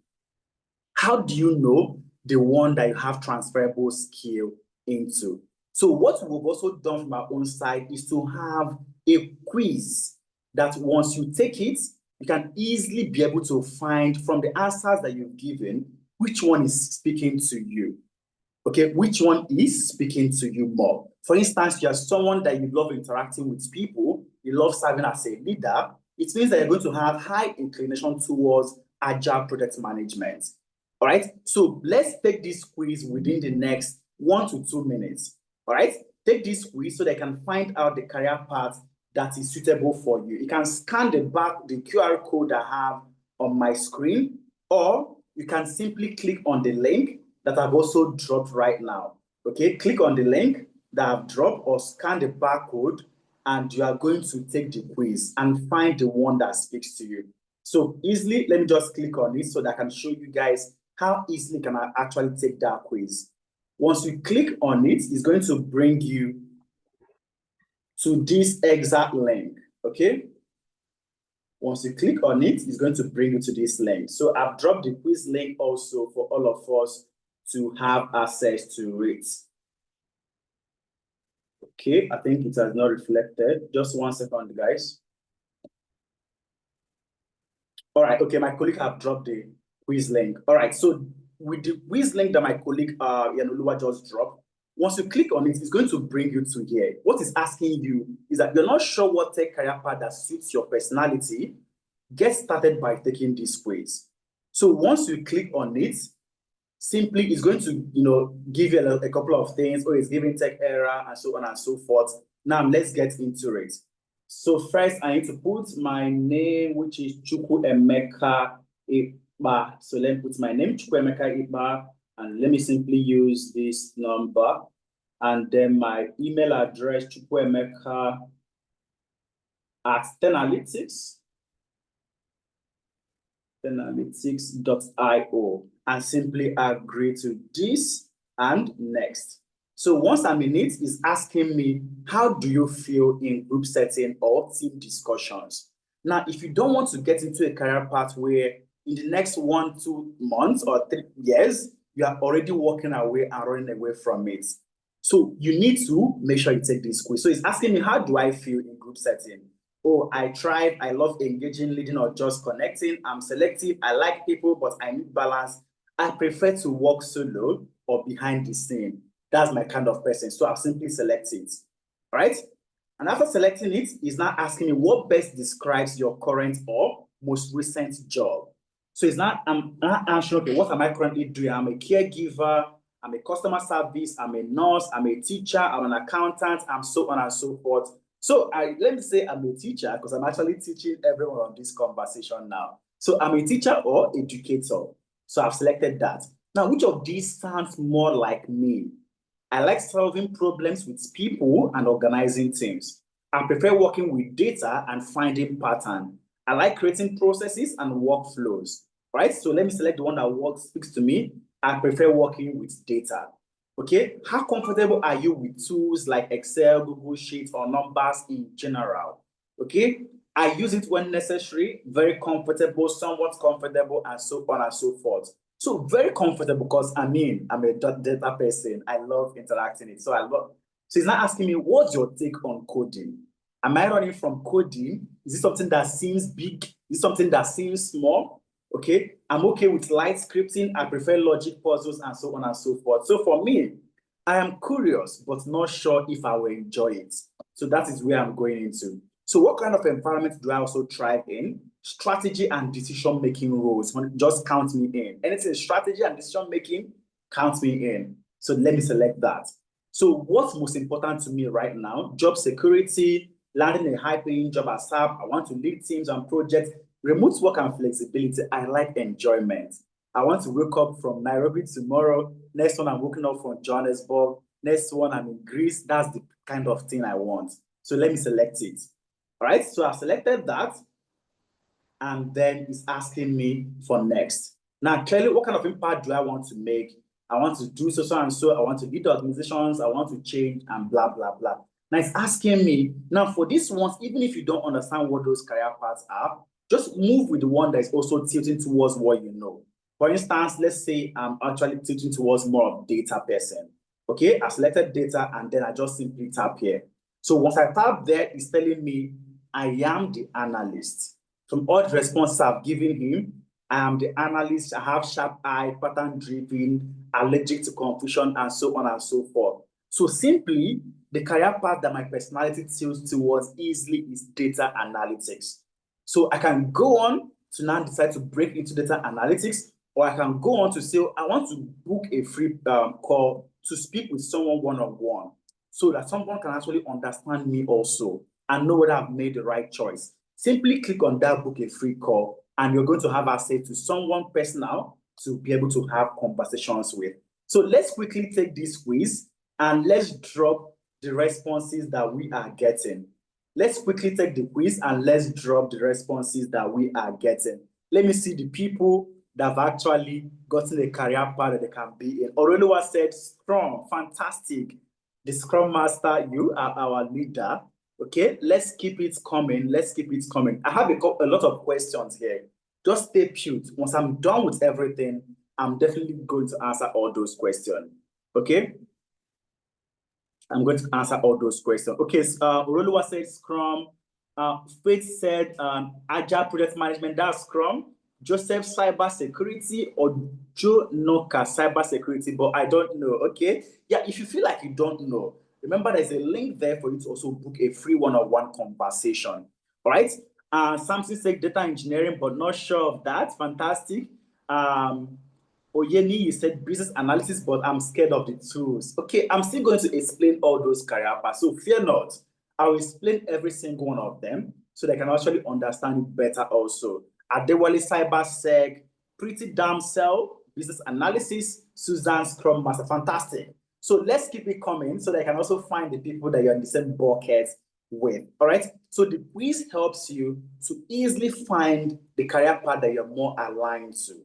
How do you know the one that you have transferable skill into? So what we've also done from our own side is to have a quiz that once you take it, you can easily be able to find from the answers that you've given, which one is speaking to you. Okay, which one is speaking to you more? For instance, you are someone that you love interacting with people, you love serving as a leader, it means that you're going to have high inclination towards agile project management. All right, so let's take this quiz within the next 1 to 2 minutes. All right, take this quiz so they can find out the career path that is suitable for you. You can scan the QR code I have on my screen, or you can simply click on the link that I've also dropped right now. Okay, click on the link that I've dropped or scan the barcode, and you are going to take the quiz and find the one that speaks to you. So easily, let me just click on it so that I can show you guys how easily can I actually take that quiz. Once you click on it, it's going to bring you to this exact link, okay? Once you click on it, it's going to bring you to this link. So I've dropped the quiz link also for all of us to have access to it. Okay, I think it has not reflected. Just 1 second, guys. All right, okay, my colleague have dropped the quiz link. All right, so with the quiz link that my colleague Yanulua just dropped, once you click on it, it's going to bring you to here. What it's asking you is that you're not sure what tech career path that suits your personality. Get started by taking this quiz. So once you click on it, simply it's going to give you a couple of things. Oh, it's giving tech error and so on and so forth. Now let's get into it. So first I need to put my name, which is Chukwuemeka Iba. So let me put my name, Chukwuemeka Iba, and let me simply use this number. And then my email address, Chukwuemeka at Analytics.io, and simply agree to this and next. So once I'm in it, it's asking me, how do you feel in group setting or team discussions? Now, if you don't want to get into a career path where in the next 1, 2 months or 3 years, you are already walking away and running away from it. So you need to make sure you take this quiz. So it's asking me, how do I feel in group setting? Oh, I thrive, I love engaging, leading, or just connecting. I'm selective, I like people, but I need balance. I prefer to work solo or behind the scene. That's my kind of person. So I'll simply select it, right? And after selecting it, it's now asking me what best describes your current or most recent job. So I'm not answering, okay, what am I currently doing? I'm a caregiver, I'm a customer service, I'm a nurse, I'm a teacher, I'm an accountant, I'm so on and so forth. So let me say I'm a teacher because I'm actually teaching everyone on this conversation now. So I'm a teacher or educator. So I've selected that. Now, which of these sounds more like me? I like solving problems with people and organizing teams. I prefer working with data and finding patterns. I like creating processes and workflows, right? So let me select the one that speaks to me. I prefer working with data. Okay, how comfortable are you with tools like Excel, Google Sheets, or numbers in general? Okay, I use it when necessary, very comfortable, somewhat comfortable, and so on and so forth. So very comfortable because I'm a data person. I love interacting it. So he's not asking me, what's your take on coding? Am I running from coding? Is it something that seems big? Is it something that seems small? Okay, I'm okay with light scripting. I prefer logic puzzles and so on and so forth. So for me, I am curious, but not sure if I will enjoy it. So that is where I'm going into. So what kind of environment do I also thrive in? Strategy and decision-making roles. Just count me in. Anything strategy and decision-making, count me in. So let me select that. So what's most important to me right now? Job security, landing a high-paying job as SAP. I want to lead teams and projects. Remote work and flexibility. I like enjoyment. I want to wake up from Nairobi tomorrow. Next one, I'm waking up from Johannesburg. Next one, I'm in Greece. That's the kind of thing I want. So let me select it. All right, so I've selected that. and then it's asking me for next. Now, clearly, what kind of impact do I want to make? I want to do so and so. I want to lead organizations. I want to change and blah, blah, blah. Now, it's asking me, now for these ones, even if you don't understand what those career paths are, just move with the one that is also tilting towards what you know. For instance, let's say I'm actually tilting towards more of data person. Okay, I selected data and then I just simply tap here. So once I tap there, it's telling me I am the analyst. From all the responses I've given him, I am the analyst. I have sharp eye, pattern driven, allergic to confusion, and so on and so forth. So simply, the career path that my personality tilts towards easily is data analytics. So I can go on to now decide to break into data analytics, or I can go on to say, I want to book a free call to speak with someone one-on-one so that someone can actually understand me also and know whether I've made the right choice. Simply click on that book a free call and you're going to have access to someone personal to be able to have conversations with. So let's quickly take this quiz and let's drop the responses that we are getting. Let's quickly take the quiz and let's drop the responses that we are getting. Let me see the people that have actually gotten a career path that they can be in. Aurelia said, Scrum, fantastic. The Scrum Master, you are our leader. Okay, let's keep it coming. Let's keep it coming. I have a lot of questions here. Just stay put. Once I'm done with everything, I'm definitely going to answer all those questions. Okay? I'm going to answer all those questions. Okay, Oroluwa said Scrum. Faith said Agile Project Management, that's Scrum. Joseph, cyber security, or Joe Noka, cyber security, but I don't know. Okay, yeah, if you feel like you don't know, remember there's a link there for you to also book a free one-on-one conversation. All right. Samson said data engineering, but not sure of that. Fantastic. Oyeni, you said business analysis, but I'm scared of the tools. Okay, I'm still going to explain all those career paths, so fear not. I will explain every single one of them so they can actually understand it better also. Adewale CyberSec, Pretty Damn Cell, Business Analysis, Susan Scrum Master, fantastic. So let's keep it coming so they can also find the people that you're in the same bucket with, all right? So the quiz helps you to easily find the career path that you're more aligned to.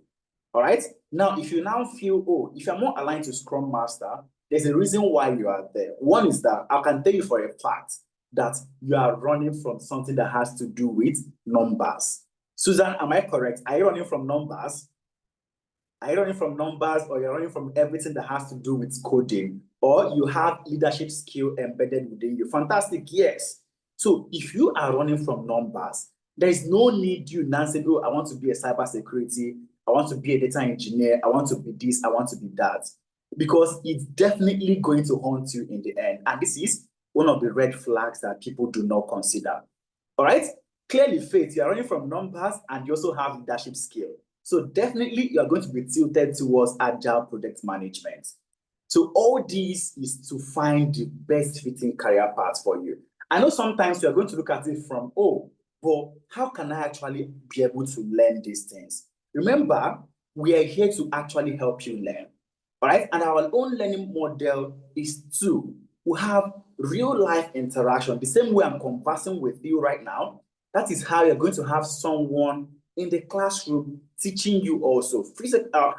All right. Now, if you now feel, oh, if you're more aligned to Scrum Master, there's a reason why you are there. One is that I can tell you for a fact that you are running from something that has to do with numbers. Susan, am I correct? Are you running from numbers? Are you running from numbers, or you're running from everything that has to do with coding, or you have leadership skill embedded within you? Fantastic, yes. So if you are running from numbers, there is no need you now say, oh, I want to be a cybersecurity, I want to be a data engineer, I want to be this, I want to be that. Because it's definitely going to haunt you in the end. And this is one of the red flags that people do not consider. All right? Clearly, Faith, you are running from numbers and you also have leadership skill. So definitely you are going to be tilted towards agile project management. So all this is to find the best fitting career path for you. I know sometimes you are going to look at it from, oh, but how can I actually be able to learn these things? Remember, we are here to actually help you learn. All right. And our own learning model is to have real life interaction. The same way I'm conversing with you right now, that is how you're going to have someone in the classroom teaching you also,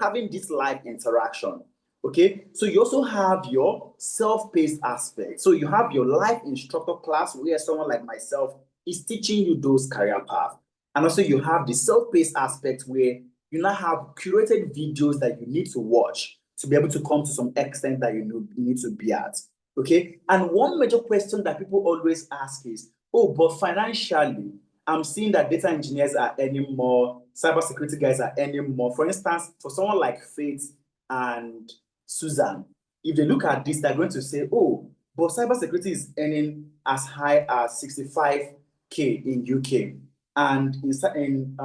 having this live interaction. Okay, so you also have your self-paced aspect. So you have your live instructor class where someone like myself is teaching you those career paths. And also you have the self-paced aspect where you now have curated videos that you need to watch to be able to come to some extent that you need to be at. Okay, and one major question that people always ask is, oh, but financially, I'm seeing that data engineers are earning more, cybersecurity guys are earning more. For instance, for someone like Faith and Susan, if they look at this, they're going to say, oh, but cybersecurity is earning as high as 65K in UK. And in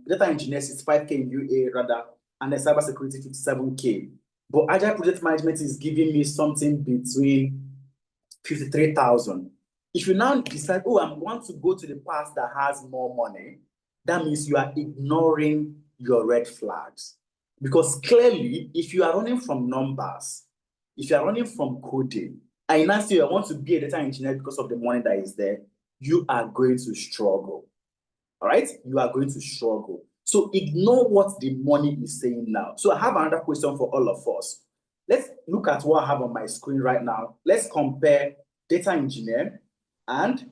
data engineers, 65K in UA rather, and then cybersecurity 57K. But agile project management is giving me something between 53,000. If you now decide, oh, I want to go to the path that has more money, that means you are ignoring your red flags. Because clearly, if you are running from numbers, if you are running from coding, and you now say I want to be a data engineer because of the money that is there, you are going to struggle. all right, you are going to struggle. So ignore what the money is saying now. So I have another question for all of us. Let's look at what I have on my screen right now. Let's compare data engineer and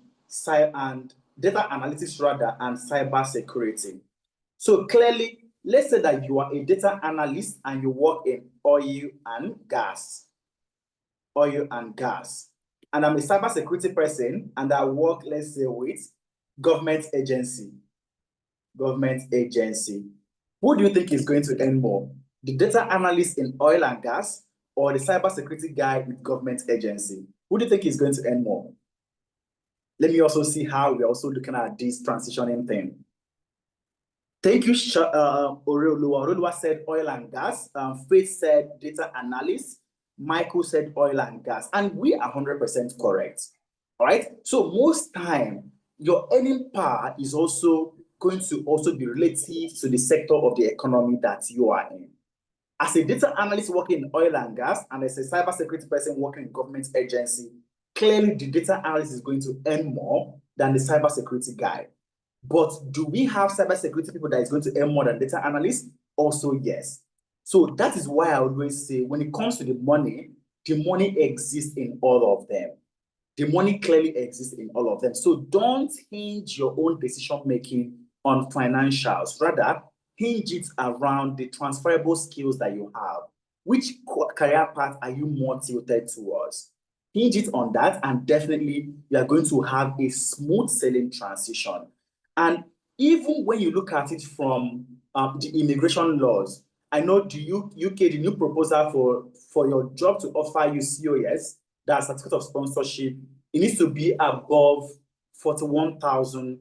data analytics rather and cyber security. So clearly, let's say that you are a data analyst and you work in oil and gas. Oil and gas. And I'm a cybersecurity person and I work, let's say, with government agency. Government agency. Who do you think is going to earn more? The data analyst in oil and gas or the cybersecurity guy with government agency? Who do you think is going to earn more? Let me also see how we're also looking at this transitioning thing. Thank you, Oreoluwa. Oreoluwa said oil and gas. Faith said data analyst. Michael said oil and gas. And we are 100% correct. All right. So most time, your earning power is also going to also be relative to the sector of the economy that you are in. As a data analyst working in oil and gas and as a cybersecurity person working in government agency, clearly the data analyst is going to earn more than the cybersecurity guy. But do we have cybersecurity people that is going to earn more than data analysts? Also, yes. So that is why I always say when it comes to the money exists in all of them. The money clearly exists in all of them. So don't hinge your own decision making on financials. Rather, hinge it around the transferable skills that you have. Which career path are you more tilted towards? Hinge it on that, and definitely you are going to have a smooth sailing transition. And even when you look at it from the immigration laws, I know the UK, the new proposal for your job to offer you COS, that certificate of sponsorship, it needs to be above 41,000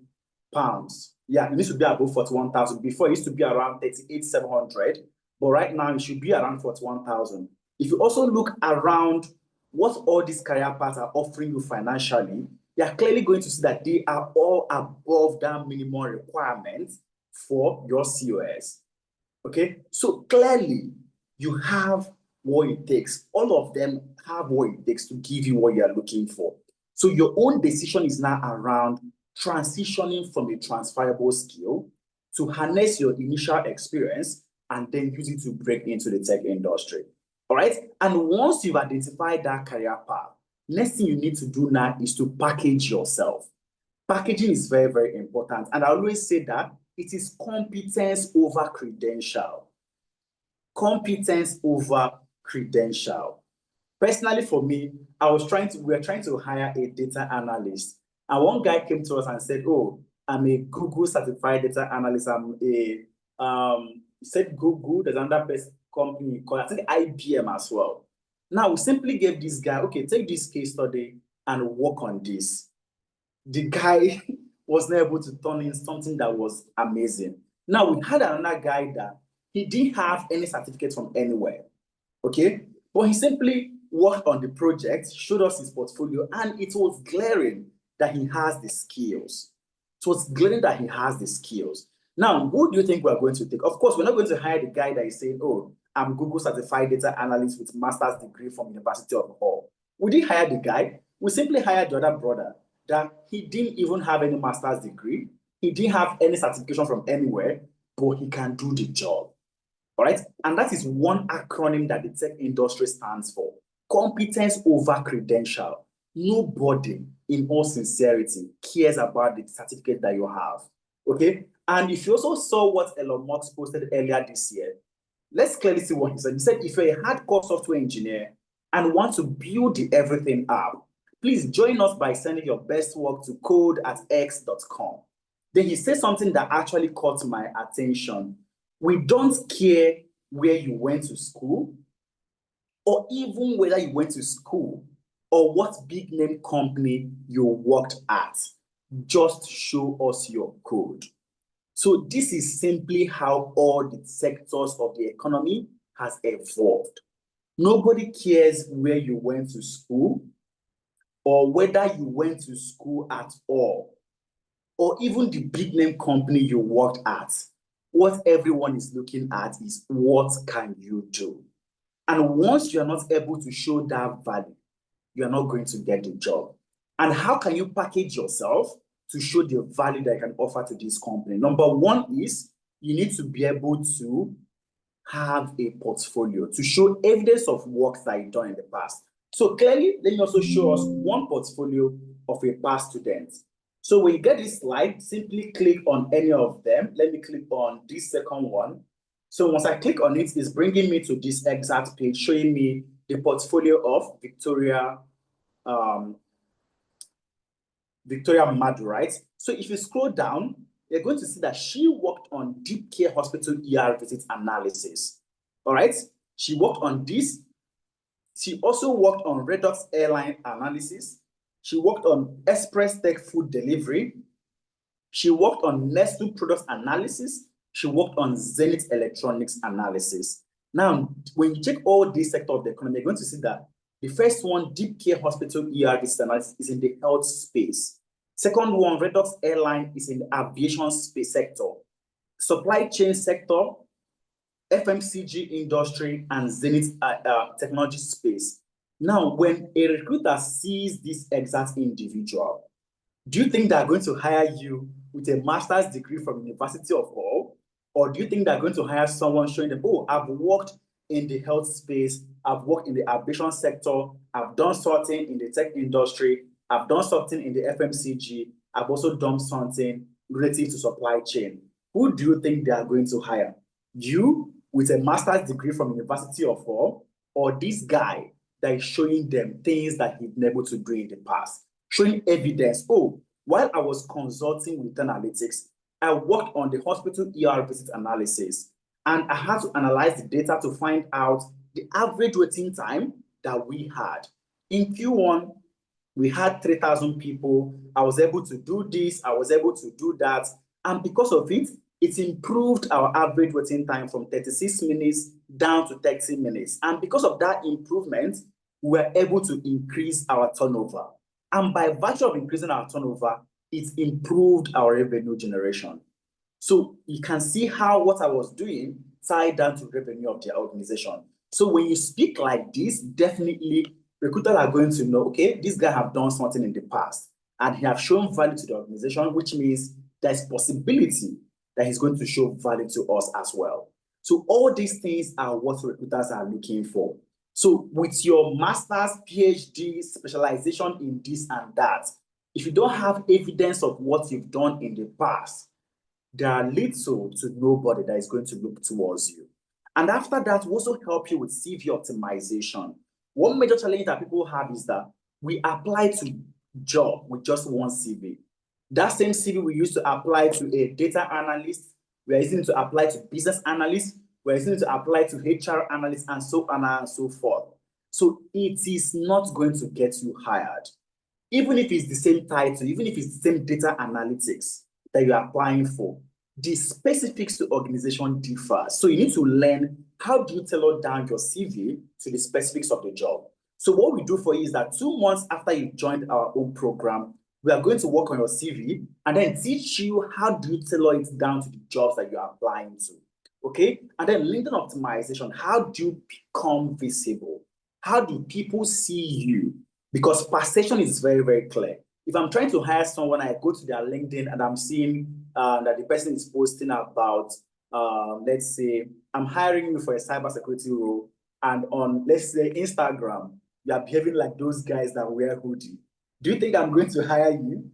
pounds. Yeah, it needs to be above 41,000. Before it used to be around 38,700, but right now it should be around 41,000. If you also look around what all these career paths are offering you financially, you are clearly going to see that they are all above that minimum requirement for your COS. Okay, so clearly you have what it takes. All of them have what it takes to give you what you are looking for. So your own decision is now around transitioning from a transferable skill to harness your initial experience and then use it to break into the tech industry. All right. And once you've identified that career path, next thing you need to do now is to package yourself. Packaging is very, very important. And I always say that it is competence over credential. Competence over credential. Personally, for me, we were trying to hire a data analyst. And one guy came to us and said, oh, I'm a Google certified data analyst. He said Google, there's another best company called, I think, IBM as well. Now, we simply gave this guy, okay, take this case study and work on this. The guy was not able to turn in something that was amazing. Now, we had another guy that he didn't have any certificate from anywhere, okay? But he simply worked on the project, showed us his portfolio, and it was glaring that he has the skills. It was glaring that he has the skills. Now, who do you think we're going to take? Of course, we're not going to hire the guy that is saying, oh, I'm Google certified data analyst with master's degree from University of Hull. We didn't hire the guy. We simply hired the other brother that he didn't even have any master's degree. He didn't have any certification from anywhere, but he can do the job. All right. And that is one acronym that the tech industry stands for: competence over credential. Nobody, in all sincerity, cares about the certificate that you have. Okay. And if you also saw what Elon Musk posted earlier this year, let's clearly see what he said. He said, if you're a hardcore software engineer and want to build everything up, please join us by sending your best work to code@x.com. Then he said something that actually caught my attention. We don't care where you went to school, or even whether you went to school, or what big name company you worked at. Just show us your code. So this is simply how all the sectors of the economy has evolved. Nobody cares where you went to school, or whether you went to school at all, or even the big name company you worked at. What everyone is looking at is what can you do? And once you are not able to show that value, you are not going to get the job. And how can you package yourself to show the value that you can offer to this company. Number one is you need to be able to have a portfolio to show evidence of work that you've done in the past. So clearly, let me also show us one portfolio of a past student. So when you get this slide, simply click on any of them. Let me click on this second one. So once I click on it, it's bringing me to this exact page, showing me the portfolio of Victoria Madu, right? So if you scroll down, you're going to see that she worked on deep care hospital ER visit analysis. All right, she worked on this. She also worked on Redox airline analysis. She worked on Express Tech food delivery. She worked on Nestle products analysis. She worked on Zenith electronics analysis. Now, when you check all these sectors of the economy, you're going to see that the first one, deep care hospital ER visit analysis, is in the health space. Second one, Redox airline, is in the aviation space sector. Supply chain sector, FMCG industry, and Zenith technology space. Now, when a recruiter sees this exact individual, do you think they're going to hire you with a master's degree from University of Hull? Or do you think they're going to hire someone showing them, oh, I've worked in the health space, I've worked in the aviation sector, I've done something in the tech industry, I've done something in the FMCG, I've also done something relative to supply chain. Who do you think they are going to hire? You with a master's degree from University of Hull, or this guy that is showing them things that he's been able to do in the past, showing evidence. Oh, while I was consulting with analytics, I worked on the hospital ER visit analysis, and I had to analyze the data to find out the average waiting time that we had. In Q1, we had 3,000 people. I was able to do this, I was able to do that. And because of it, it improved our average waiting time from 36 minutes down to 30 minutes. And because of that improvement, we were able to increase our turnover. And by virtue of increasing our turnover, it improved our revenue generation. So you can see how what I was doing tied down to revenue of their organization. So when you speak like this, definitely recruiters are going to know, okay, this guy have done something in the past and he have shown value to the organization, which means there's possibility that he's going to show value to us as well. So all these things are what recruiters are looking for. So with your master's, PhD, specialization in this and that, if you don't have evidence of what you've done in the past, there are little to nobody that is going to look towards you. And after that, we also help you with CV optimization. One major challenge that people have is that we apply to job with just one CV. That same CV we used to apply to a data analyst, we are using to apply to business analyst, we're using to apply to HR analyst, and so on and so forth. So it is not going to get you hired. Even if it's the same title, even if it's the same data analytics that you're applying for, the specifics to organization differ. So you need to learn how do you tailor down your CV to the specifics of the job. So what we do for you is that 2 months after you joined our own program, we are going to work on your CV and then teach you how do you tailor it down to the jobs that you're applying to. Okay? And then LinkedIn optimization, how do you become visible? How do people see you? Because perception is very, very clear. If I'm trying to hire someone, I go to their LinkedIn and I'm seeing that the person is posting about, let's say, I'm hiring you for a cybersecurity role, and on, let's say, Instagram, you are behaving like those guys that wear hoodie. Do you think I'm going to hire you?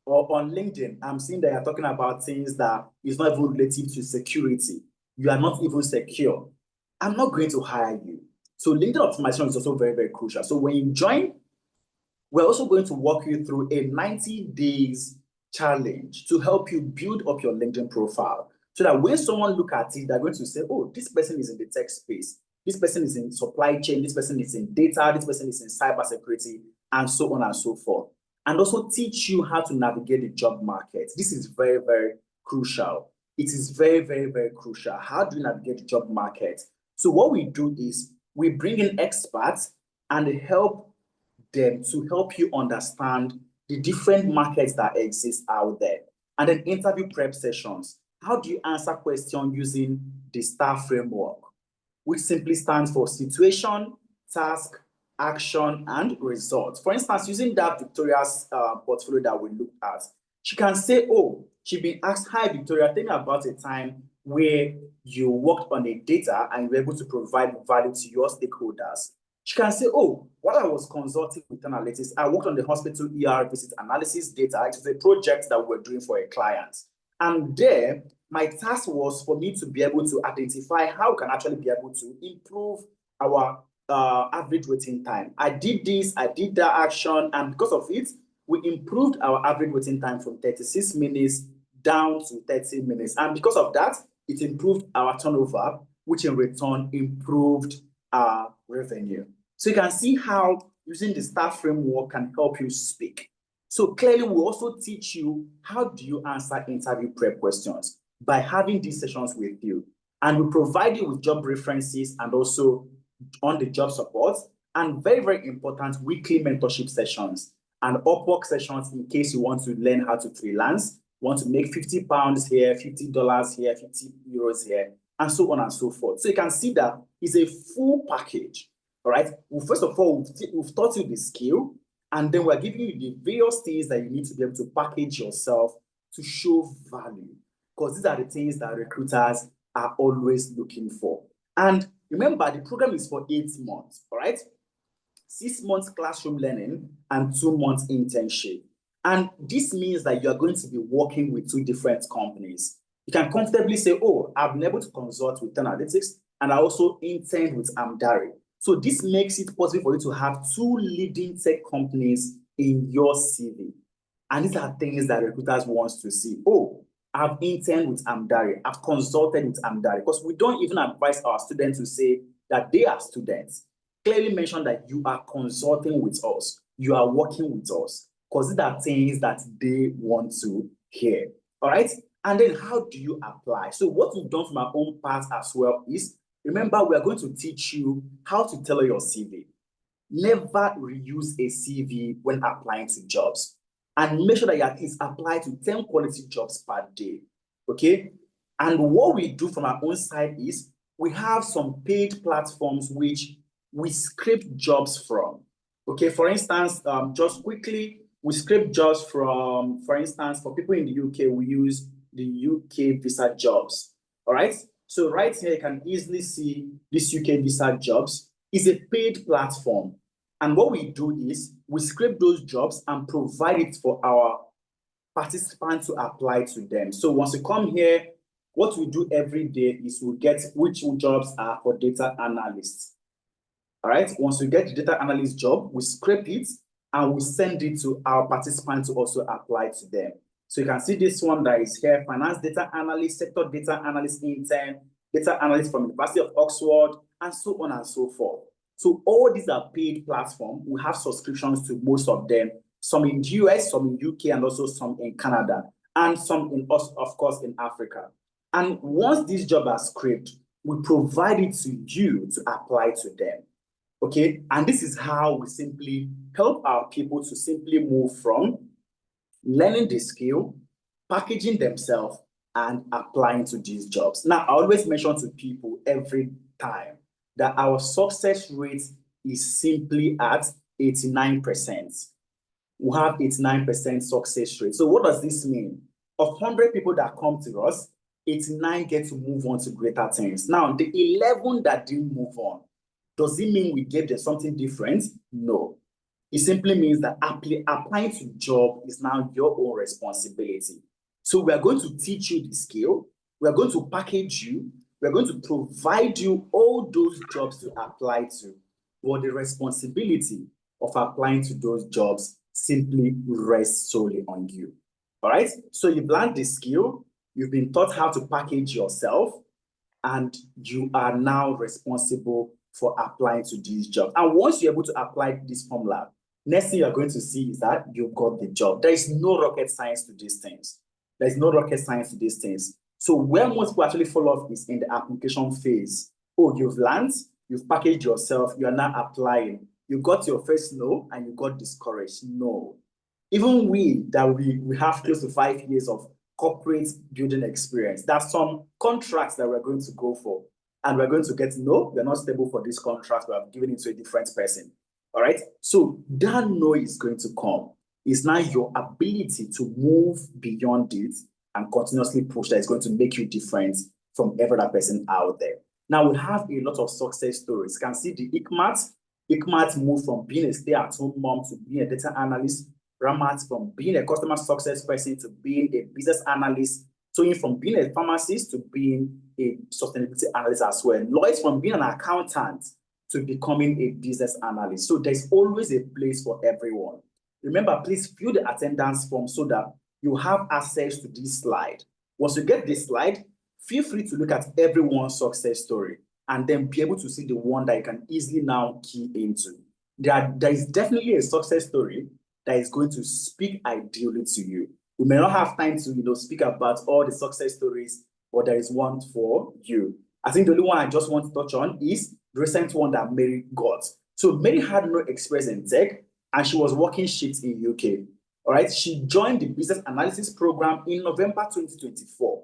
Or on LinkedIn, I'm seeing that you're talking about things that is not even related to security. You are not even secure. I'm not going to hire you. So LinkedIn optimization is also very, very crucial. So when you join, we're also going to walk you through a 90 days challenge to help you build up your LinkedIn profile so that when someone look at it, they're going to say, oh, this person is in the tech space. This person is in supply chain. This person is in data. This person is in cybersecurity, and so on and so forth. And also teach you how to navigate the job market. This is very, very crucial. It is very, very, very crucial. How do you navigate the job market? So what we do is we bring in experts and help them to help you understand the different markets that exist out there. And then interview prep sessions. How do you answer questions using the STAR framework, which simply stands for situation, task, action, and result? For instance, using that Victoria's portfolio that we looked at, She can say, oh, she been asked, hi, Victoria, tell me about a time where you worked on a data and you were able to provide value to your stakeholders. She can say, oh, while I was consulting with analytics, I worked on the hospital ER visit analysis data. It was a project that we were doing for a client. And there, my task was for me to be able to identify how we can actually be able to improve our average waiting time. I did this, I did that action, and because of it, we improved our average waiting time from 36 minutes down to 30 minutes. And because of that, it improved our turnover, which in return improved our revenue. So you can see how using the STAR framework can help you speak. So clearly, we also teach you how do you answer interview prep questions by having these sessions with you. And we provide you with job references and also on the job support, and very, very important, weekly mentorship sessions and Upwork sessions in case you want to learn how to freelance, want to make £50 here, $50 here, €50 here, and so on and so forth. So you can see that it's a full package, all right? Well, first of all, we've taught you the skill, and then we're giving you the various things that you need to be able to package yourself to show value, because these are the things that recruiters are always looking for. And remember, the program is for 8 months, all right? 6 months classroom learning and 2 months internship. And this means that you are going to be working with 2 different companies. You can comfortably say, oh, I've been able to consult with Analytics and I also intern with Amdari. So this makes it possible for you to have 2 leading tech companies in your CV. And these are things that recruiters want to see. Oh, I've interned with Amdari, I've consulted with Amdari, because we don't even advise our students to say that they are students. Clearly mention that you are consulting with us, you are working with us, because these are things that they want to hear. All right. And then how do you apply? So what we've done from our own part as well is, remember, we are going to teach you how to tailor your CV. Never reuse a CV when applying to jobs. And make sure that you at least apply to 10 quality jobs per day. Okay. And what we do from our own side is we have some paid platforms which we scrape jobs from. Okay, for instance, just quickly, we scrape jobs from, for instance, for people in the UK, we use the UK visa jobs. All right. So right here, you can easily see this UK visa jobs is a paid platform. And what we do is we scrape those jobs and provide it for our participants to apply to them. So once you come here, what we do every day is we get which jobs are for data analysts. All right. Once we get the data analyst job, we scrape it and we send it to our participants to also apply to them. So you can see this one that is here: finance data analyst, sector data analyst intern, data analyst from University of Oxford, and so on and so forth. So all these are paid platforms. We have subscriptions to most of them, some in the US, some in UK, and also some in Canada, and some in us, of course, in Africa. And once these jobs are scraped, we provide it to you to apply to them. Okay, and this is how we simply help our people to simply move from learning the skill, packaging themselves, and applying to these jobs. Now, I always mention to people every time that our success rate is simply at 89%. We have 89% success rate. So what does this mean? Of 100 people that come to us, 89 get to move on to greater things. Now, the 11 that didn't move on, does it mean we gave them something different? No. It simply means that applying to job is now your own responsibility. So we are going to teach you the skill. We are going to package you. We are going to provide you all those jobs to apply to. But the responsibility of applying to those jobs simply rests solely on you. All right? So you've learned the skill. You've been taught how to package yourself. And you are now responsible for applying to these jobs. And once you're able to apply this formula, next thing you're going to see is that you've got the job. There is no rocket science to these things. There's no rocket science to these things. So where most people actually fall off is in the application phase. Oh, you've learned, you've packaged yourself, you're now applying. You got your first no and you got discouraged. No. Even we have close to 5 years of corporate building experience. There's some contracts that we're going to go for. And we're going to get, no, we're not stable for this contract. We have given it to a different person. All right. So that no is going to come. It's now your ability to move beyond it and continuously push that is going to make you different from every other person out there. Now, we have a lot of success stories. You can see the Ikmat. Ikmat moved from being a stay-at-home mom to being a data analyst. Ramat from being a customer success person to being a business analyst. Toyin from being a pharmacist to being a sustainability analyst as well. Lois from being an accountant to becoming a business analyst. So there's always a place for everyone. Remember, please fill the attendance form so that you have access to this slide. Once you get this slide, feel free to look at everyone's success story and then be able to see the one that you can easily now key into. There is definitely a success story that is going to speak ideally to you. We may not have time to speak about all the success stories, but there is one for you. I think the only one I just want to touch on is the recent one that Mary got. So Mary had no experience in tech, and she was working shifts in UK. All right, she joined the business analysis program in November 2024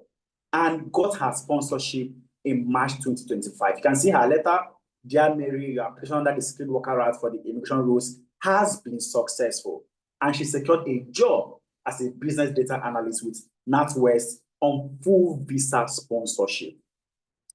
and got her sponsorship in March 2025. You can see her letter, dear Mary, your application under the skilled worker route for the immigration rules has been successful, and she secured a job as a business data analyst with NatWest on full visa sponsorship.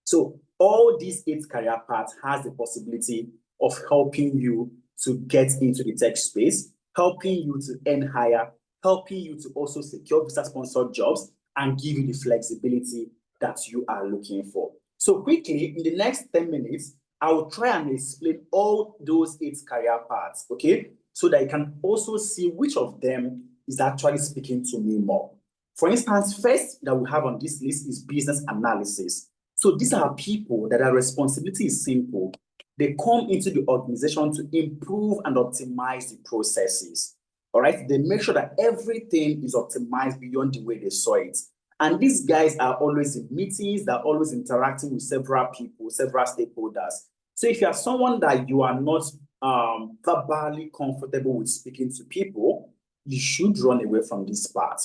So all these 8 career paths has the possibility of helping you to get into the tech space, helping you to earn higher, helping you to also secure visa sponsored jobs and give you the flexibility that you are looking for. So quickly, in the next 10 minutes, I will try and explain all those 8 career paths, okay? So that you can also see which of them is actually speaking to me more. For instance, first that we have on this list is business analysis. So these are people that their responsibility is simple. They come into the organization to improve and optimize the processes. All right, they make sure that everything is optimized beyond the way they saw it. And these guys are always in meetings, they're always interacting with several people, several stakeholders. So if you are someone that you are not verbally comfortable with speaking to people, you should run away from this part.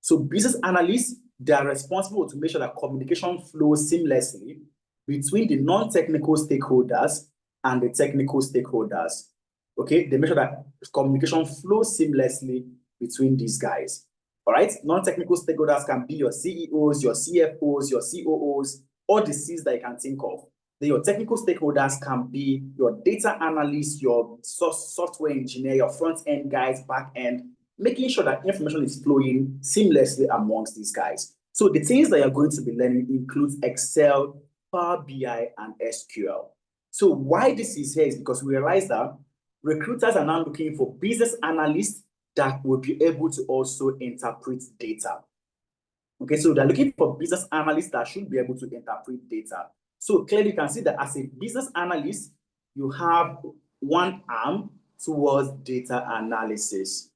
So business analysts, they are responsible to make sure that communication flows seamlessly between the non-technical stakeholders and the technical stakeholders. Okay, they make sure that communication flows seamlessly between these guys. All right, non-technical stakeholders can be your CEOs, your CFOs, your COOs, all the C's that you can think of. Then your technical stakeholders can be your data analyst, your software engineer, your front-end guys, back-end, making sure that information is flowing seamlessly amongst these guys. So the things that you're going to be learning includes Excel, Power BI, and SQL. So why this is here is because we realize that recruiters are now looking for business analysts that will be able to also interpret data. Okay, so they're looking for business analysts that should be able to interpret data. So clearly you can see that as a business analyst, you have one arm towards data analysis.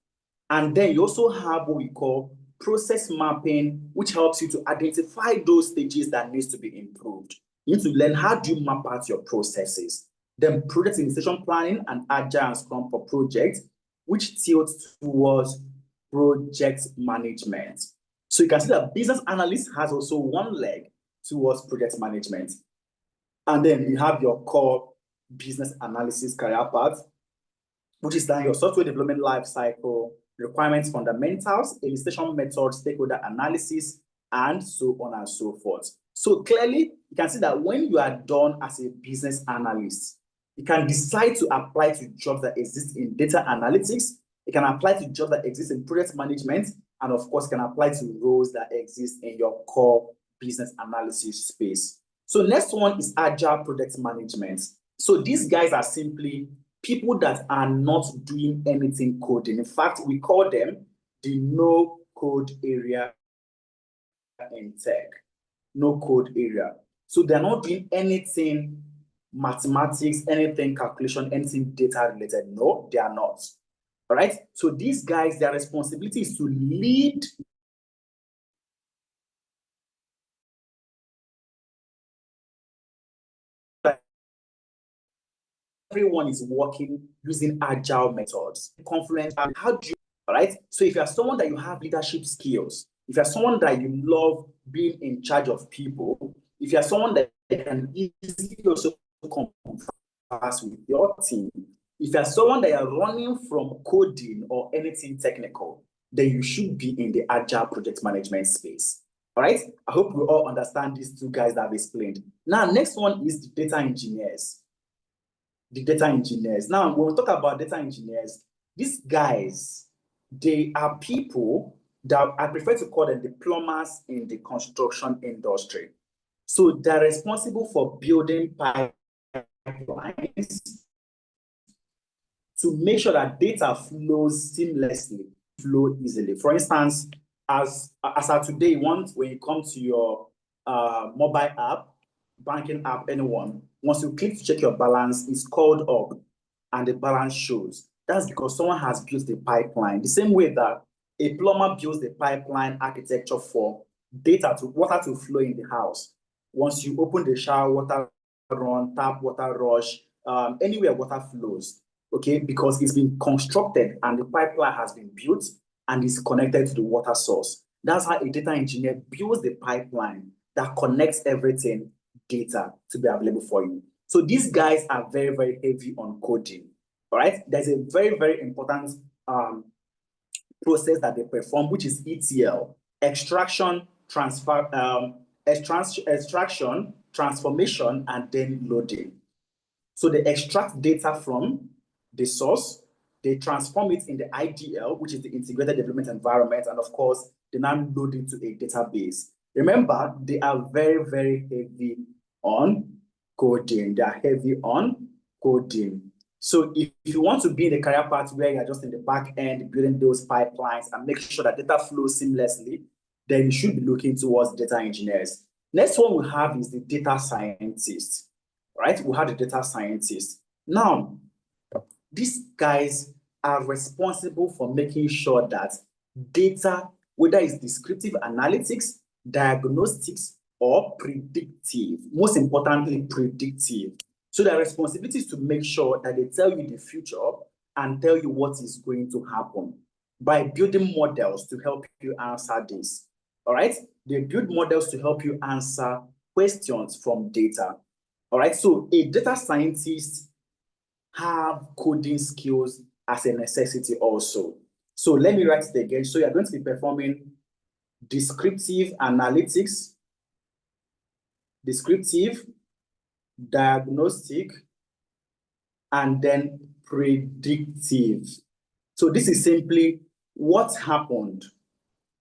And then you also have what we call process mapping, which helps you to identify those stages that needs to be improved. You need to learn how do you map out your processes. Then project initiation planning and agile and scrum for projects, which tilts towards project management. So you can see that business analyst has also one leg towards project management. And then you have your core business analysis career path, which is then your software development life cycle, requirements fundamentals, elicitation methods, stakeholder analysis, and so on and so forth. So clearly, you can see that when you are done as a business analyst, you can decide to apply to jobs that exist in data analytics, you can apply to jobs that exist in project management, and of course, can apply to roles that exist in your core business analysis space. So next one is agile project management. So these guys are simply people that are not doing anything coding. In fact, we call them the no code area in tech, no code area. So they're not doing anything mathematics, anything calculation, anything data related. No, they are not. All right. So these guys, their responsibility is to lead everyone is working using agile methods. Confluence, how do you, all right? So if you're someone that you have leadership skills, if you're someone that you love being in charge of people, if you're someone that can easily also converse with your team, If you're someone that you're running from coding or anything technical, then you should be in the agile project management space. All right. I hope we all understand these two guys that I've explained. Now, next one is the data engineers. The data engineers. Now, when we talk about data engineers, these guys, they are people that I prefer to call them the plumbers in the construction industry. So they're responsible for building pipelines to make sure that data flows seamlessly, flow easily. For instance, as of today, when you come to your mobile app, banking app, anyone, once you click to check your balance, it's called up and the balance shows. That's because someone has built the pipeline. The same way that a plumber builds the pipeline architecture for water to flow in the house. Once you open the shower, water run, tap, water rush, anywhere water flows, okay, because it's been constructed and the pipeline has been built and is connected to the water source. That's how a data engineer builds the pipeline that connects everything data to be available for you. So these guys are very, very heavy on coding. All right. There's a very, very important process that they perform, which is ETL, extraction, extraction, transformation, and then loading. So they extract data from the source, they transform it in the IDL, which is the integrated development environment, and of course, they now load it to a database. Remember, they are very, very heavy on coding. They are heavy on coding. So if you want to be in the career path where you're just in the back end, building those pipelines and making sure that data flows seamlessly, then you should be looking towards data engineers. Next one we have is the data scientists, right? We have the data scientists. Now, these guys are responsible for making sure that data, whether it's descriptive analytics, diagnostics, or predictive, most importantly, predictive. So their responsibility is to make sure that they tell you the future and tell you what is going to happen by building models to help you answer this. All right? They build models to help you answer questions from data. All right? So a data scientist have coding skills as a necessity also. So let me write it again. So you're going to be performing descriptive analytics, descriptive, diagnostic, and then predictive. So this is simply what happened,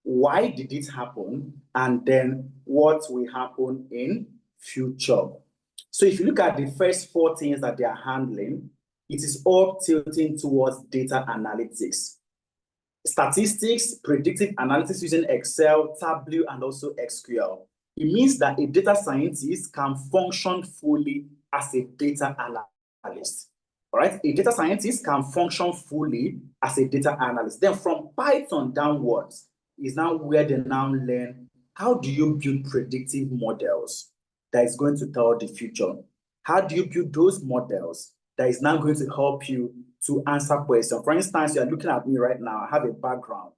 why did it happen, and then what will happen in future. So if you look at the first four things that they are handling, it is all tilting towards data analytics. Statistics, predictive analytics using Excel, Tableau, and also SQL. It means that a data scientist can function fully as a data analyst. All right, a data scientist can function fully as a data analyst. Then from Python downwards is now where they now learn how do you build predictive models that is going to tell the future. How do you build those models that is now going to help you to answer questions? For instance, you are looking at me right now. I have a background,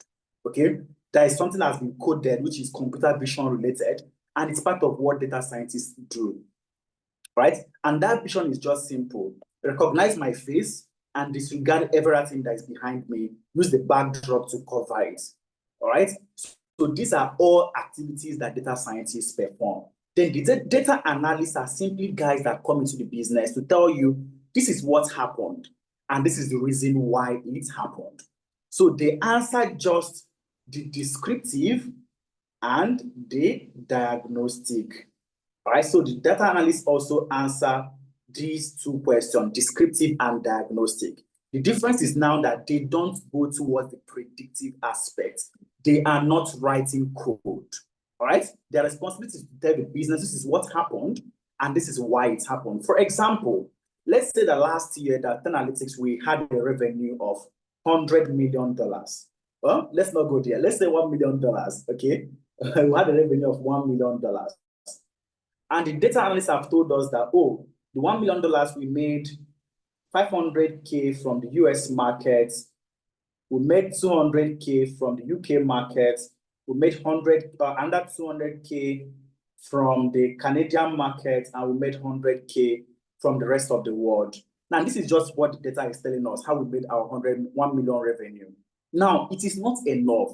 okay? There is something that's been coded, which is computer vision related, and it's part of what data scientists do, right? And that vision is just simple. Recognize my face and disregard everything that is behind me. Use the backdrop to cover it, all right? So these are all activities that data scientists perform. Then the data analysts are simply guys that come into the business to tell you, this is what happened, and this is the reason why it happened. So they answer just the descriptive and the diagnostic. All right, so the data analysts also answer these two questions, descriptive and diagnostic. The difference is now that they don't go towards the predictive aspect. They are not writing code. All right, their responsibility is to tell the business this is what happened and this is why it happened. For example, let's say that last year that analytics we had a revenue of $100 million. Well, let's not go there. Let's say $1 million. Okay, we had a revenue of $1 million. And the data analysts have told us that, oh, the $1 million we made 500K from the US market, we made 200K from the UK market, we made under 200K from the Canadian market, and we made 100K from the rest of the world. Now, this is just what the data is telling us, how we made our 1 million revenue. Now, it is not enough.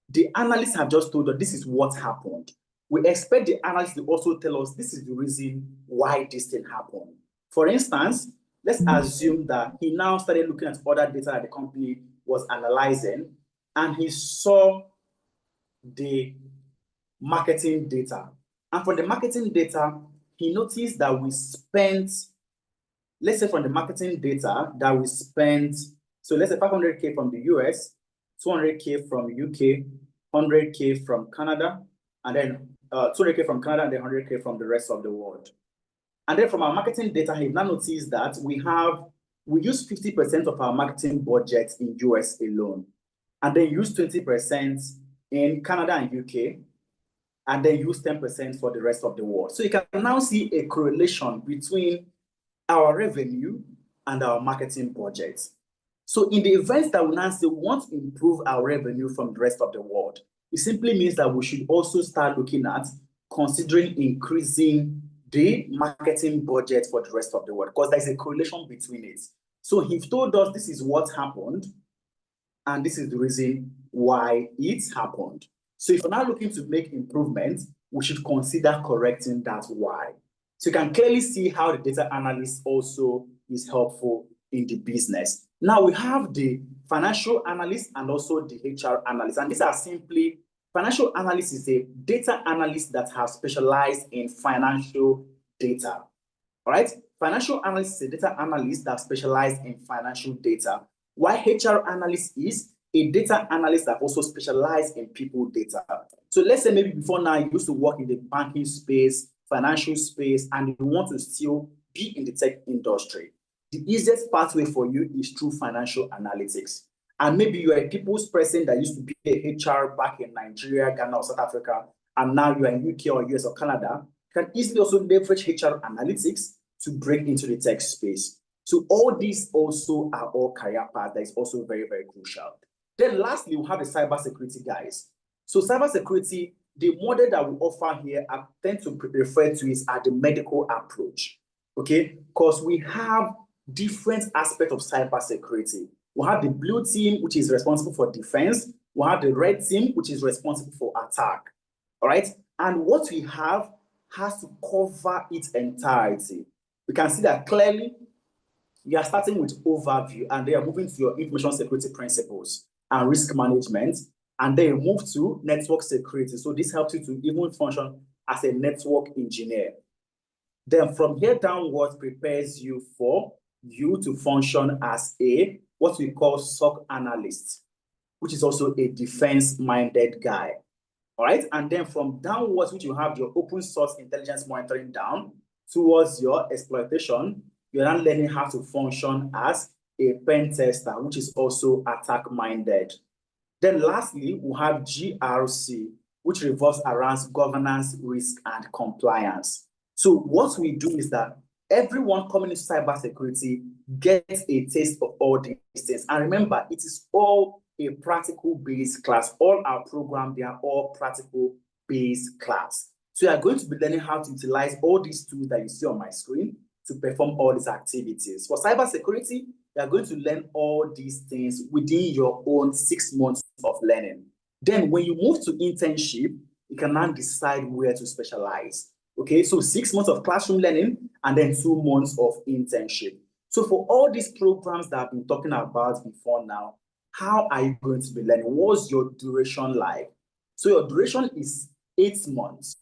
The analysts have just told us this is what happened. We expect the analysts to also tell us this is the reason why this thing happened. For instance, let's assume that he now started looking at other data that the company was analyzing, and he saw the marketing data. And from the marketing data, he noticed that we spent, let's say from the marketing data that we spent, so let's say 500K from the US, 200K from UK, 100K from Canada, and then 200K from Canada, and then 100K from the rest of the world. And then from our marketing data, he now noticed that we use 50% of our marketing budget in US alone, and then use 20% in Canada and UK, and then use 10% for the rest of the world. So you can now see a correlation between our revenue and our marketing budget. So in the event that we now say we want to improve our revenue from the rest of the world, it simply means that we should also start looking at considering increasing the marketing budget for the rest of the world, because there's a correlation between it. So he told us this is what happened, and this is the reason why it happened. So if we're now looking to make improvements, we should consider correcting that why. So you can clearly see how the data analyst also is helpful in the business. Now we have the financial analyst and also the HR analyst. And these are simply, financial analyst is a data analyst that has specialized in financial data. All right? Financial analyst is a data analyst that specializes in financial data, while HR analyst is a data analyst that also specializes in people data. So let's say maybe before now you used to work in the banking space, financial space, and you want to still be in the tech industry. The easiest pathway for you is through financial analytics. And maybe you are a people's person that used to be a HR back in Nigeria, Ghana, or South Africa, and now you are in UK or US or Canada. You can easily also leverage HR analytics to break into the tech space. So all these also are all career paths that is also very, very crucial. Then lastly, we have the cybersecurity guys. So cybersecurity, the model that we offer here, I tend to refer to is the medical approach, okay? Because we have different aspects of cybersecurity. We have the blue team, which is responsible for defense. We have the red team, which is responsible for attack, all right? And what we have has to cover its entirety. We can see that clearly. You are starting with overview, and then you're moving to your information security principles and risk management, and then you move to network security. So this helps you to even function as a network engineer. Then from here downwards prepares you for you to function as a what we call SOC analyst, which is also a defense-minded guy. All right, and then from downwards, which you have your open source intelligence monitoring down towards your exploitation, you're now learning how to function as a pen tester, which is also attack-minded. Then lastly, we have GRC, which revolves around governance, risk, and compliance. So what we do is that everyone coming into cybersecurity gets a taste of all these things. And remember, it is all a practical-based class. All our programs, they are all practical-based class. So you are going to be learning how to utilize all these tools that you see on my screen to perform all these activities. For cybersecurity, you are going to learn all these things within your own 6 months of learning. Then when you move to internship, you can now decide where to specialize. Okay, so 6 months of classroom learning and then 2 months of internship. So for all these programs that I've been talking about before now, how are you going to be learning? What's your duration like? So your duration is 8 months.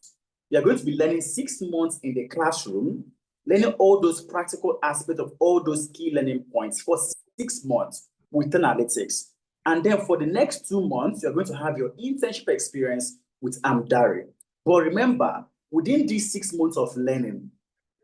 You're going to be learning 6 months in the classroom, learning all those practical aspects of all those key learning points for 6 months with analytics. And then for the next 2 months, you're going to have your internship experience with Amdari. But remember, within these 6 months of learning,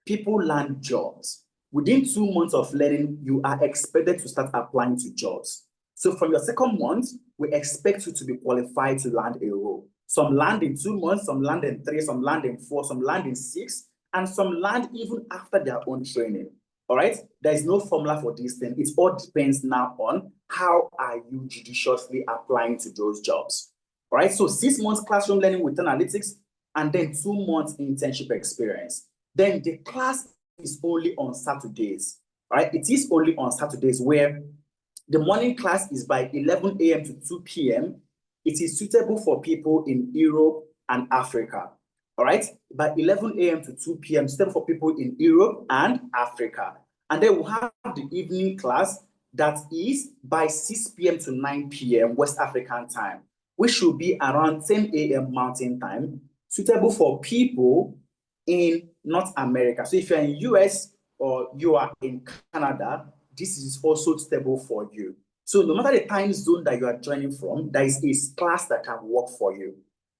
people land jobs. Within 2 months of learning, you are expected to start applying to jobs. So from your second month, we expect you to be qualified to land a role. Some land in 2 months, some land in 3, some land in 4, some land in 6, and some land even after their own training. All right? There is no formula for these things. It all depends now on how are you judiciously applying to those jobs. All right? So 6 months classroom learning with analytics, and then 2 months internship experience. Then the class is only on Saturdays. All right, it is only on Saturdays where the morning class is by 11 a.m. to 2 p.m. It is suitable for people in Europe and Africa. All right, by 11 a.m. to 2 p.m. suitable for people in Europe and Africa. And then we'll have the evening class that is by 6 p.m. to 9 p.m. West African time, which should be around 10 a.m. Mountain time, suitable for people in North America. So if you're in US or you are in Canada, this is also suitable for you. So no matter the time zone that you are joining from, there is a class that can work for you,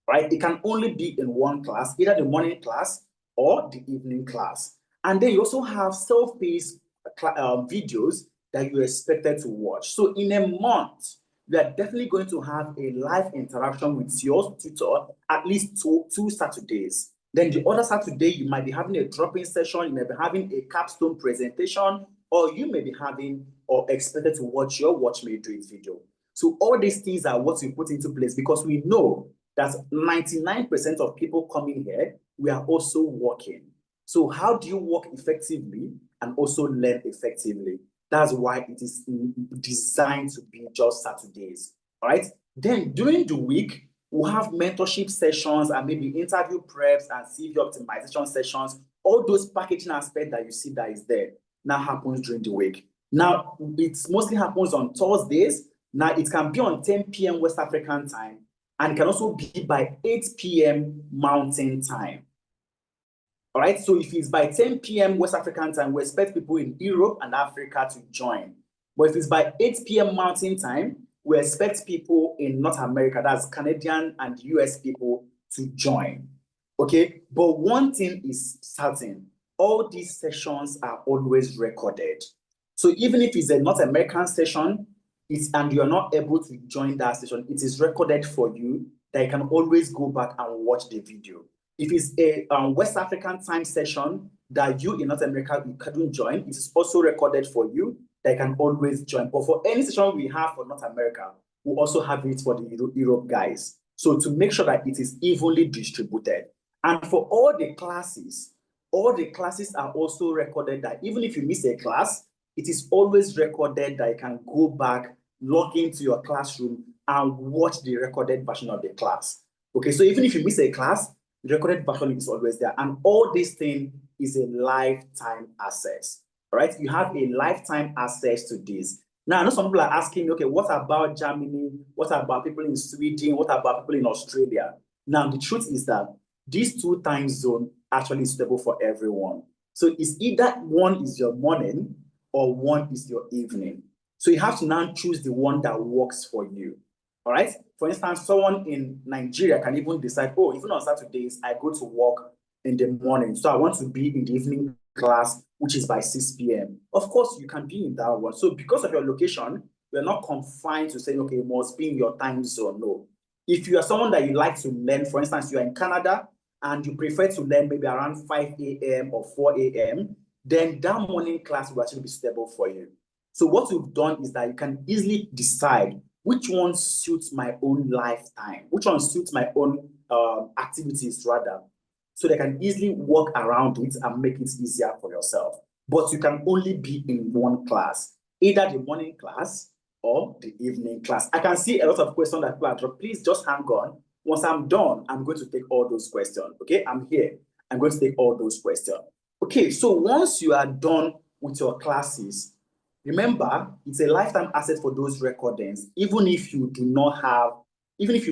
right? It can only be in one class, either the morning class or the evening class. And then you also have self-paced videos that you're expected to watch. So in a month, you are definitely going to have a live interaction with your tutor at least two Saturdays. Then the other Saturday, you might be having a drop-in session, you may be having a capstone presentation, or you may be having or expected to watch your Watch Me Do It video. So all these things are what we put into place because we know that 99% of people coming here, we are also working. So how do you work effectively and also learn effectively? That's why it is designed to be just Saturdays, all right? Then during the week, we'll have mentorship sessions and maybe interview preps and CV optimization sessions. All those packaging aspects that you see that is there now happens during the week. Now, it mostly happens on Thursdays. Now, it can be on 10 p.m. West African time, and it can also be by 8 p.m. Mountain time. All right, so if it's by 10 p.m. West African time, we expect people in Europe and Africa to join. But if it's by 8 p.m. Mountain time, we expect people in North America, that's Canadian and US people, to join. Okay, but one thing is certain, all these sessions are always recorded. So even if it's a North American session, and you're not able to join that session, it is recorded for you that you can always go back and watch the video. If it's a West African time session that you in North America you couldn't join, it is also recorded for you that you can always join. But for any session we have for North America, we also have it for the Europe guys. So to make sure that it is evenly distributed. And for all the classes are also recorded that even if you miss a class, it is always recorded that you can go back, log into your classroom and watch the recorded version of the class. Okay, so even if you miss a class, the recorded version is always there. And all this thing is a lifetime access, all right? You have a lifetime access to this. Now, I know some people are asking me, okay, what about Germany? What about people in Sweden? What about people in Australia? Now, the truth is that these two time zones actually suitable for everyone. So it's either one is your morning or one is your evening. So you have to now choose the one that works for you. All right. For instance, someone in Nigeria can even decide, oh, even on Saturdays, I go to work in the morning. So I want to be in the evening class, which is by 6 p.m. Of course, you can be in that one. So because of your location, you're not confined to saying, okay, you must be in your time zone. No. If you are someone that you like to learn, for instance, you're in Canada and you prefer to learn maybe around 5 a.m. or 4 a.m., then that morning class will actually be suitable for you. So what we've done is that you can easily decide which one suits my own lifetime, which one suits my own activities rather, so they can easily work around it and make it easier for yourself. But you can only be in one class, either the morning class or the evening class. I can see a lot of questions that people are dropping. Please just hang on. Once I'm done, I'm going to take all those questions. Okay, I'm here. I'm going to take all those questions. Okay, so once you are done with your classes, remember, it's a lifetime asset for those recordings. Even if you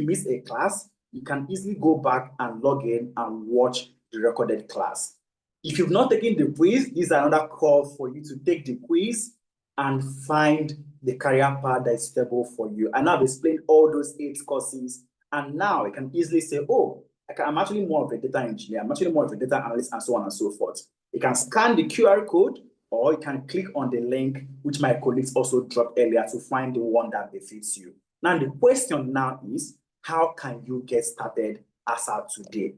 miss a class, you can easily go back and log in and watch the recorded class. If you've not taken the quiz, this is another call for you to take the quiz and find the career path that is suitable for you. And I've explained all those 8 courses. And now you can easily say, oh, I'm actually more of a data engineer. I'm actually more of a data analyst and so on and so forth. You can scan the QR code or you can click on the link, which my colleagues also dropped earlier to find the one that befits you. Now, the question now is, how can you get started as at today?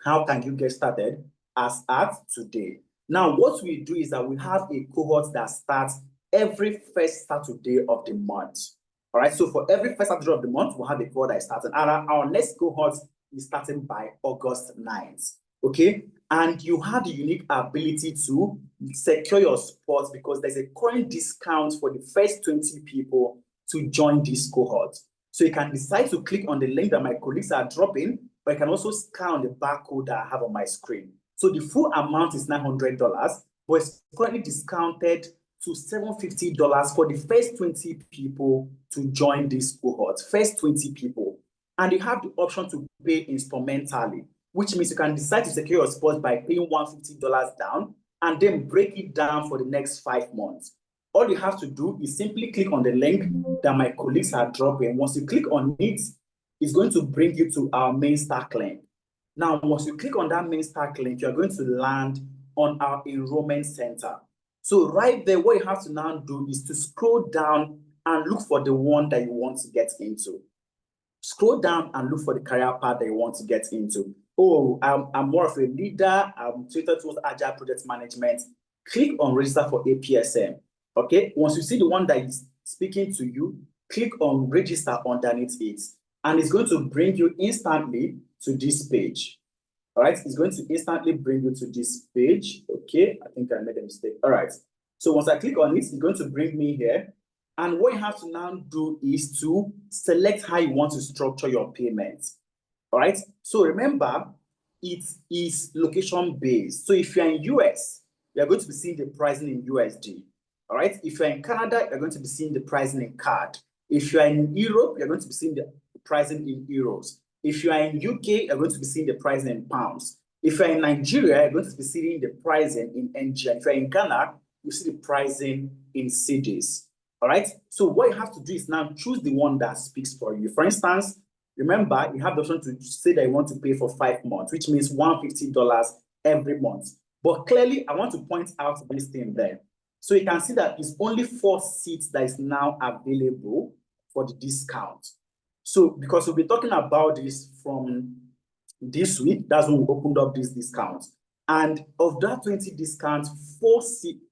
How can you get started as at today? Now, what we do is that we have a cohort that starts every first Saturday of the month. All right, so for every first Saturday of the month, we'll have a cohort that is starting. And our next cohort is starting by August 9th. okay? And you have the unique ability to secure your spot because there's a current discount for the first 20 people to join this cohort. So you can decide to click on the link that my colleagues are dropping, but you can also scan the barcode that I have on my screen. So the full amount is $900, but it's currently discounted to $750 for the first 20 people to join this cohort, first 20 people. And you have the option to pay instrumentally, which means you can decide to secure your spot by paying $150 down and then break it down for the next 5 months. All you have to do is simply click on the link that my colleagues are dropping. Once you click on it, it's going to bring you to our main stack link. Now, once you click on that main stack link, you're going to land on our enrollment center. So right there, what you have to now do is to scroll down and look for the one that you want to get into. Scroll down and look for the career path that you want to get into. Oh, I'm more of a leader. I'm treated towards agile project management. Click on register for APSM. Okay. Once you see the one that is speaking to you, click on register underneath it. And it's going to bring you instantly to this page. All right. It's going to instantly bring you to this page. Okay. I think I made a mistake. All right. So once I click on it, it's going to bring me here. And what you have to now do is to select how you want to structure your payments. All right. So remember, it is location based. So if you're in US, you're going to be seeing the pricing in USD. All right. If you're in Canada, you're going to be seeing the pricing in CAD. If you're in Europe, you're going to be seeing the pricing in euros. If you are in UK, you're going to be seeing the pricing in pounds. If you're in Nigeria, you're going to be seeing the pricing in NG. If you're in Ghana, you see the pricing in cedis. All right. So what you have to do is now choose the one that speaks for you. For instance, remember, you have the option to say that you want to pay for 5 months, which means $150 every month. But clearly, I want to point out this thing there. So you can see that it's only 4 seats that is now available for the discount. So because we'll be talking about this from this week, that's when we opened up this discount. And of that 20 discounts,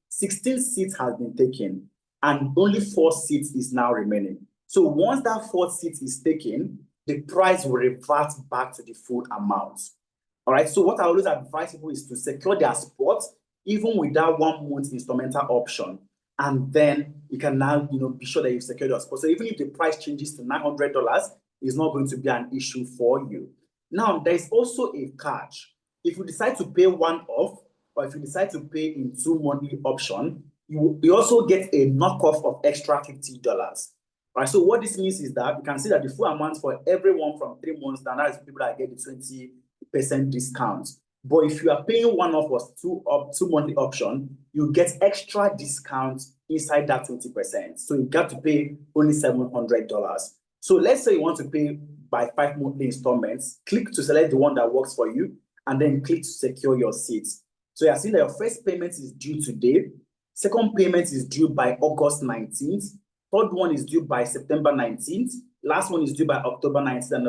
16 seats has been taken and only 4 seats is now remaining. So once that 4 seats is taken, the price will revert back to the full amount. All right. So what I always advise people is to secure their spot, even with that 1 month instrumental option. And then you can now, be sure that you've secured your spot. So even if the price changes to $900, it's not going to be an issue for you. Now, there's also a catch. If you decide to pay one off, or if you decide to pay in 2 monthly option, you also get a knockoff of extra $50. Right. So what this means is that you can see that the full amount for everyone from 3 months down, that is people that get the 20% discount. But if you are paying one off or 2 monthly option, you get extra discount inside that 20%. So you got to pay only $700. So let's say you want to pay by 5 monthly installments, click to select the one that works for you, and then click to secure your seat. So you're seeing that your first payment is due today. Second payment is due by August 19th. Third one is due by September 19th. Last one is due by October 19th and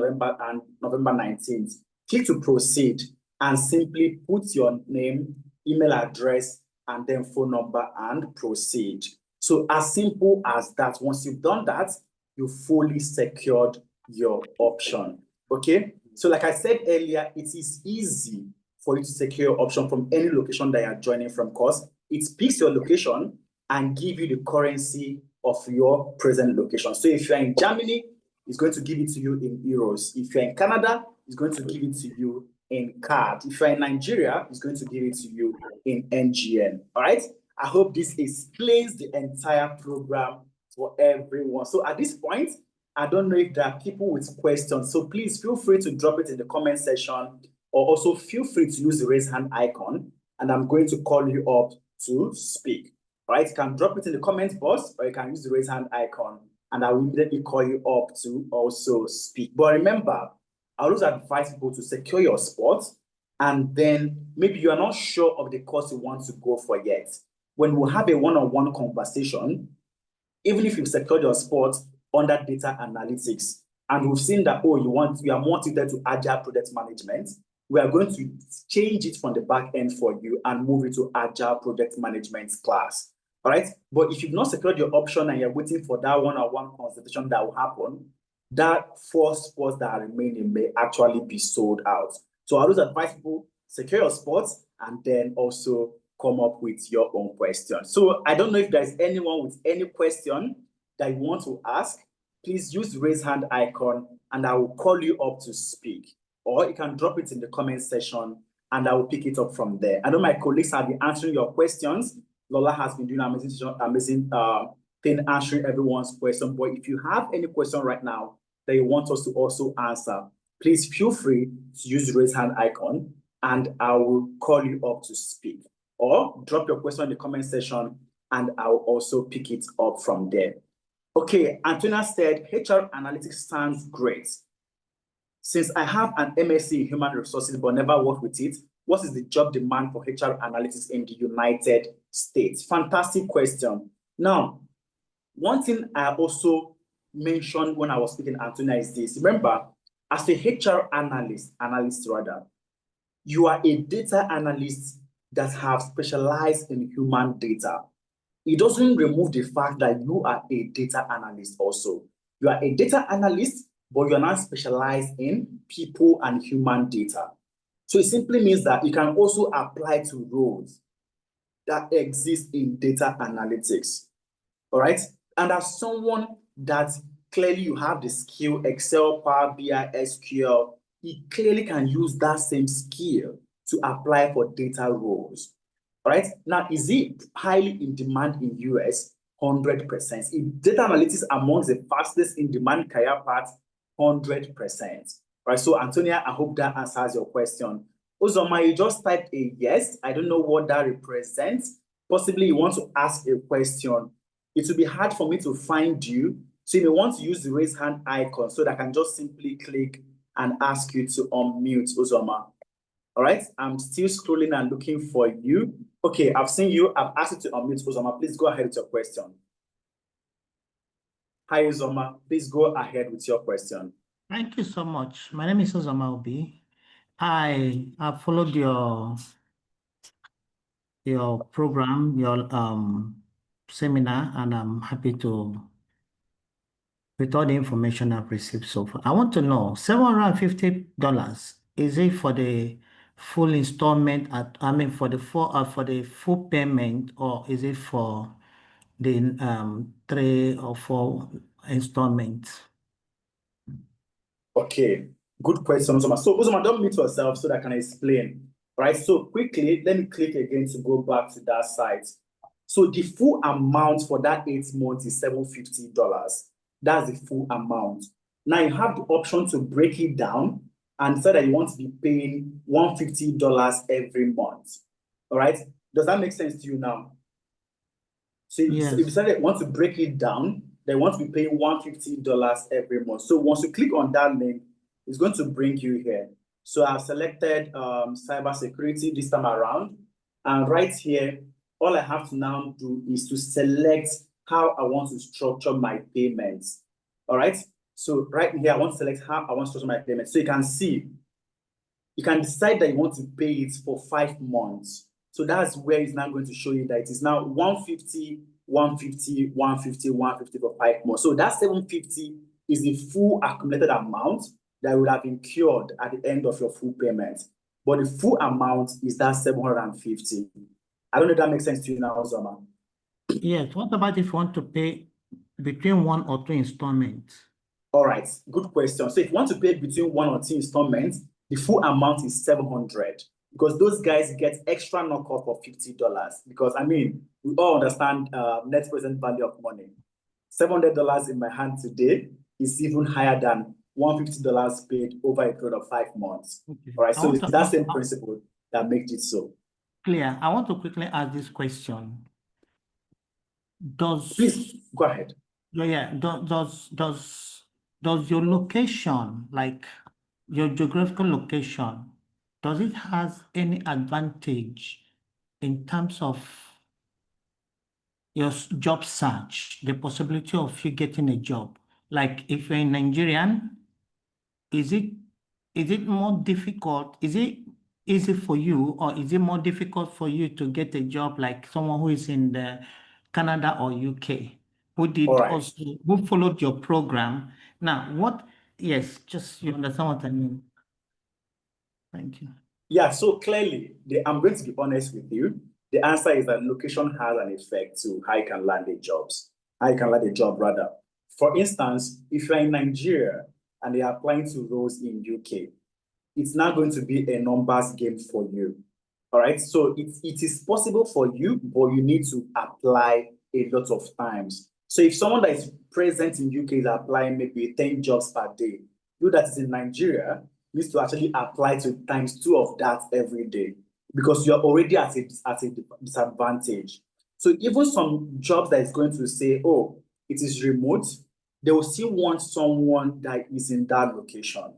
November 19th. Click to proceed and simply put your name, email address, and then phone number and proceed. So as simple as that. Once you've done that, you fully secured your option. Okay. So like I said earlier, it is easy for you to secure your option from any location that you are joining from, because it picks your location and give you the currency of your present location. So if you're in Germany, it's going to give it to you in euros. If you're in Canada, it's going to give it to you in CAD. If you're in Nigeria, it's going to give it to you in NGN. All right. I hope this explains the entire program for everyone. So at this point, I don't know if there are people with questions. So please feel free to drop it in the comment section, or also feel free to use the raise hand icon, and I'm going to call you up to speak. All right, you can drop it in the comment box, or you can use the raise hand icon, and I will immediately call you up to also speak. But remember, I always advise people to secure your spot, and then maybe you are not sure of the course you want to go for yet. When we have a one-on-one conversation, even if you've secured your spot under data analytics, and we've seen that, you are more suited to agile project management, we are going to change it from the back end for you and move it to agile project management class. All right. But if you've not secured your option and you're waiting for that one-on-one consultation that will happen, that 4 spots that are remaining may actually be sold out. So I always advise people secure your spot, and then also come up with your own question. So I don't know if there's anyone with any question that you want to ask. Please use the raise hand icon and I will call you up to speak. Or you can drop it in the comment section and I will pick it up from there. I know my colleagues have been answering your questions. Lola has been doing an amazing thing answering everyone's question. But if you have any question right now that you want us to also answer, please feel free to use the raise hand icon and I will call you up to speak. Or drop your question in the comment section and I will also pick it up from there. Okay, Antonia said, HR analytics sounds great. Since I have an MSc in human resources but never worked with it, what is the job demand for HR analytics in the United States? Fantastic question. Now, one thing I also mentioned when I was speaking to Antonia is this. Remember, as a HR analyst rather, you are a data analyst that have specialized in human data. It doesn't remove the fact that you are a data analyst also. You are a data analyst, but you're not specialized in people and human data. So it simply means that you can also apply to roles that exist in data analytics. All right. And as someone that clearly you have the skill, Excel, Power BI, SQL, you clearly can use that same skill to apply for data roles. All right. Now, is it highly in demand in US? 100%. If data analytics amongst the fastest in demand career paths, 100%. Right. So, Antonia, I hope that answers your question. Uzoma, you just typed a yes. I don't know what that represents. Possibly you want to ask a question. It will be hard for me to find you. So you may want to use the raise hand icon so that I can just simply click and ask you to unmute, Uzoma. All right, I'm still scrolling and looking for you. Okay, I've seen you. I've asked you to unmute, Uzoma. Please go ahead with your question. Hi, Uzoma. Please go ahead with your question. Thank you so much. My name is Uzoma Obi. I have followed your program, your seminar, and I'm happy with all the information I've received so far. I want to know, $750, is it for the full installment for the full payment, or is it for the 3 or 4 installments? Okay, good question, Uzoma. So, Uzoma, don't mute yourself so that I can explain. Right, so quickly, let me click again to go back to that site. So the full amount for that 8 months is $750. That's the full amount. Now you have the option to break it down and say that you want to be paying $150 every month. All right, does that make sense to you now? So Yes. if you say that you want to break it down, they want to be paying $150 every month. So once you click on that link, it's going to bring you here. So I've selected cybersecurity this time around. And right here, all I have to now do is to select how I want to structure my payments. All right. So right here, I want to select how I want to structure my payments. So you can see, you can decide that you want to pay it for 5 months. So that's where it's now going to show you that it is now 150, 150, 150, 150 for 5 months. So that 750 is the full accumulated amount that would have incurred at the end of your full payment. But the full amount is that 750. I don't know if that makes sense to you now, Zoma. Yes. What about if you want to pay between 1 or 2 installments? All right, good question. So if you want to pay between 1 or 2 installments, the full amount is 700 because those guys get extra knockoff of $50. Because I mean, we all understand net present value of money. $700 in my hand today is even higher than $150 paid over a period of 5 months. Okay. All right, so it's that same principle that makes it so. Clear. I want to quickly ask this question. Please go ahead. Yeah, does your location, like your geographical location, does it has any advantage in terms of your job search, the possibility of you getting a job? Like if you're a Nigerian, is it more difficult? Is it easy for you, or is it more difficult for you to get a job like someone who is in the Canada or UK, who did also who followed your program? Now, yes, just you understand what I mean. Thank you. Yeah, so clearly, I'm going to be honest with you. The answer is that location has an effect to how you can land a jobs, how you can land a job rather. For instance, if you're in Nigeria and they are applying to roles in UK, it's not going to be a numbers game for you. All right. So it is possible for you, but you need to apply a lot of times. So if someone that is present in UK is applying maybe 10 jobs per day, you that is in Nigeria needs to actually apply to times two of that every day because you're already at a disadvantage. So even some jobs that is going to say, oh, it is remote, they will still want someone that is in that location.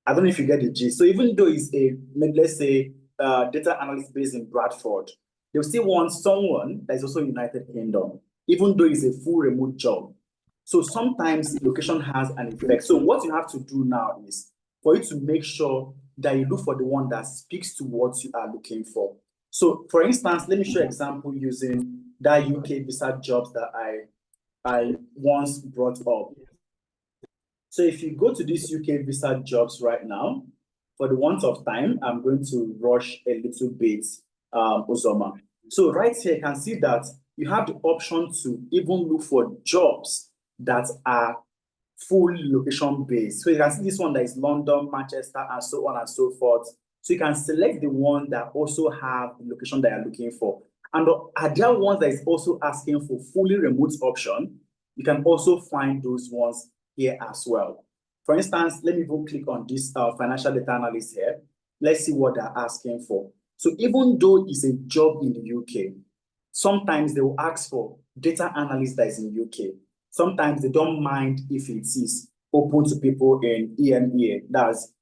I don't know if you get the gist. So even though it's let's say, data analyst based in Bradford, they'll still want someone that is also United Kingdom, even though it's a full remote job. So sometimes location has an effect. So what you have to do now is for you to make sure that you look for the one that speaks to what you are looking for. So for instance, let me show an example using that UK visa jobs that I once brought up. So if you go to these UK visa jobs right now, for the want of time, I'm going to rush a little bit, Uzoma. So right here, you can see that you have the option to even look for jobs that are full location based. So you can see this one that is London, Manchester, and so on and so forth. So you can select the one that also have the location that you're looking for. And are there ones that is also asking for fully remote option? You can also find those ones here as well. For instance, let me go click on this financial data analyst here. Let's see what they're asking for. So even though it's a job in the UK, sometimes they will ask for data analyst that is in UK. Sometimes they don't mind if it is open to people in EMEA, that's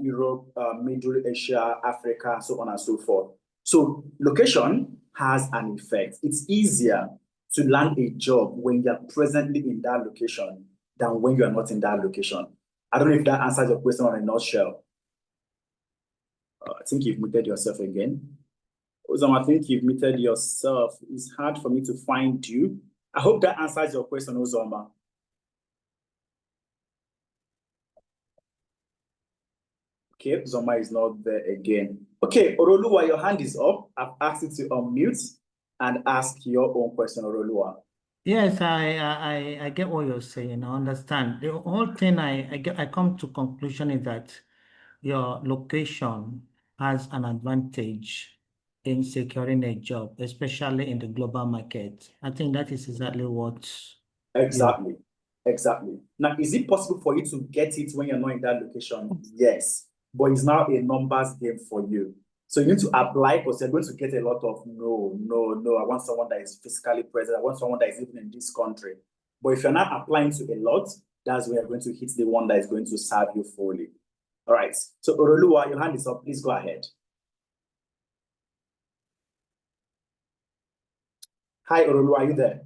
Europe, Middle Asia, Africa, so on and so forth. So location has an effect. It's easier to land a job when you're presently in that location than when you're not in that location. I don't know if that answers your question in a nutshell. I think you've muted yourself again. Ozam, I think you've muted yourself. It's hard for me to find you. I hope that answers your question, Ozoma. Okay, Zoma is not there again. Okay, Oroluwa, your hand is up. I've asked you to unmute and ask your own question, Oroluwa. Yes, I get what you're saying. I understand. The whole thing I come to conclusion is that your location has an advantage in securing a job, especially in the global market. I think that is exactly what Exactly. Exactly. Now, is it possible for you to get it when you're not in that location? Yes. But it's now a numbers game for you. So you need to apply because you're going to get a lot of no, no, no. I want someone that is physically present. I want someone that is even in this country. But if you're not applying to a lot, that's where you're going to hit the one that is going to serve you fully. All right. So Oroluwa, your hand is up. Please go ahead. Hi, Oroluwa, are you there?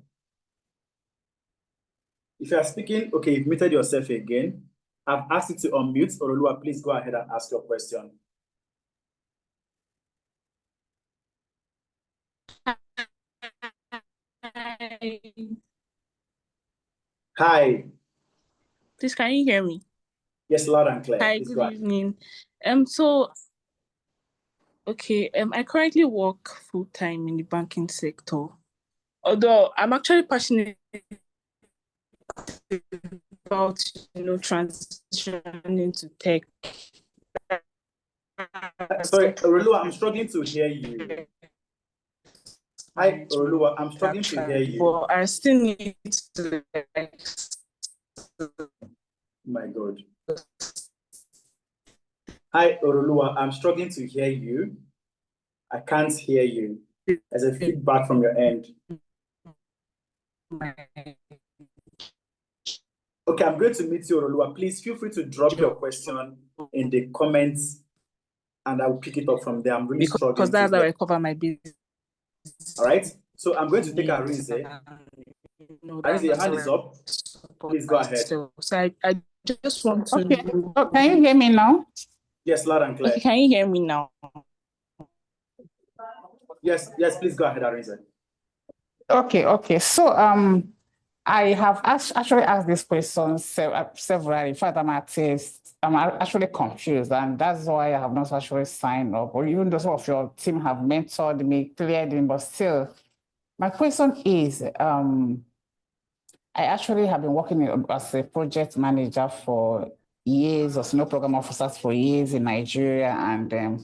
If you are speaking, okay, you've muted yourself again. I've asked you to unmute. Oroluwa, please go ahead and ask your question. Hi. Please, can you hear me? Yes, loud and clear. Hi, Please good go ahead. evening. I currently work full-time in the banking sector. Although I'm actually passionate about, transitioning to tech. Sorry, Oroluwa, I'm struggling to hear you. Hi, Oroluwa, I'm struggling to hear you. But I still need to My God. Hi, Oroluwa, I'm struggling to hear you. I can't hear you. There's a feedback from your end. Okay, I'm going to meet you, Oroluwa. Please feel free to drop your question in the comments and I'll pick it up from there. I'm really struggling. Because that's how I cover my business. All right. So I'm going to take Arinze. Arinze, your hand is up. Please go ahead. So I just want to... Okay. Oh, can you hear me now? Yes, loud and clear. Okay, can you hear me now? Yes, please go ahead, Arinze. Okay. So I have actually asked this question several. In fact, I'm at I'm actually confused, and that's why I have not actually signed up. Or even though some of your team have mentored me, cleared me, but still, my question is, I actually have been working as a project manager for years, or senior program officers for years in Nigeria, and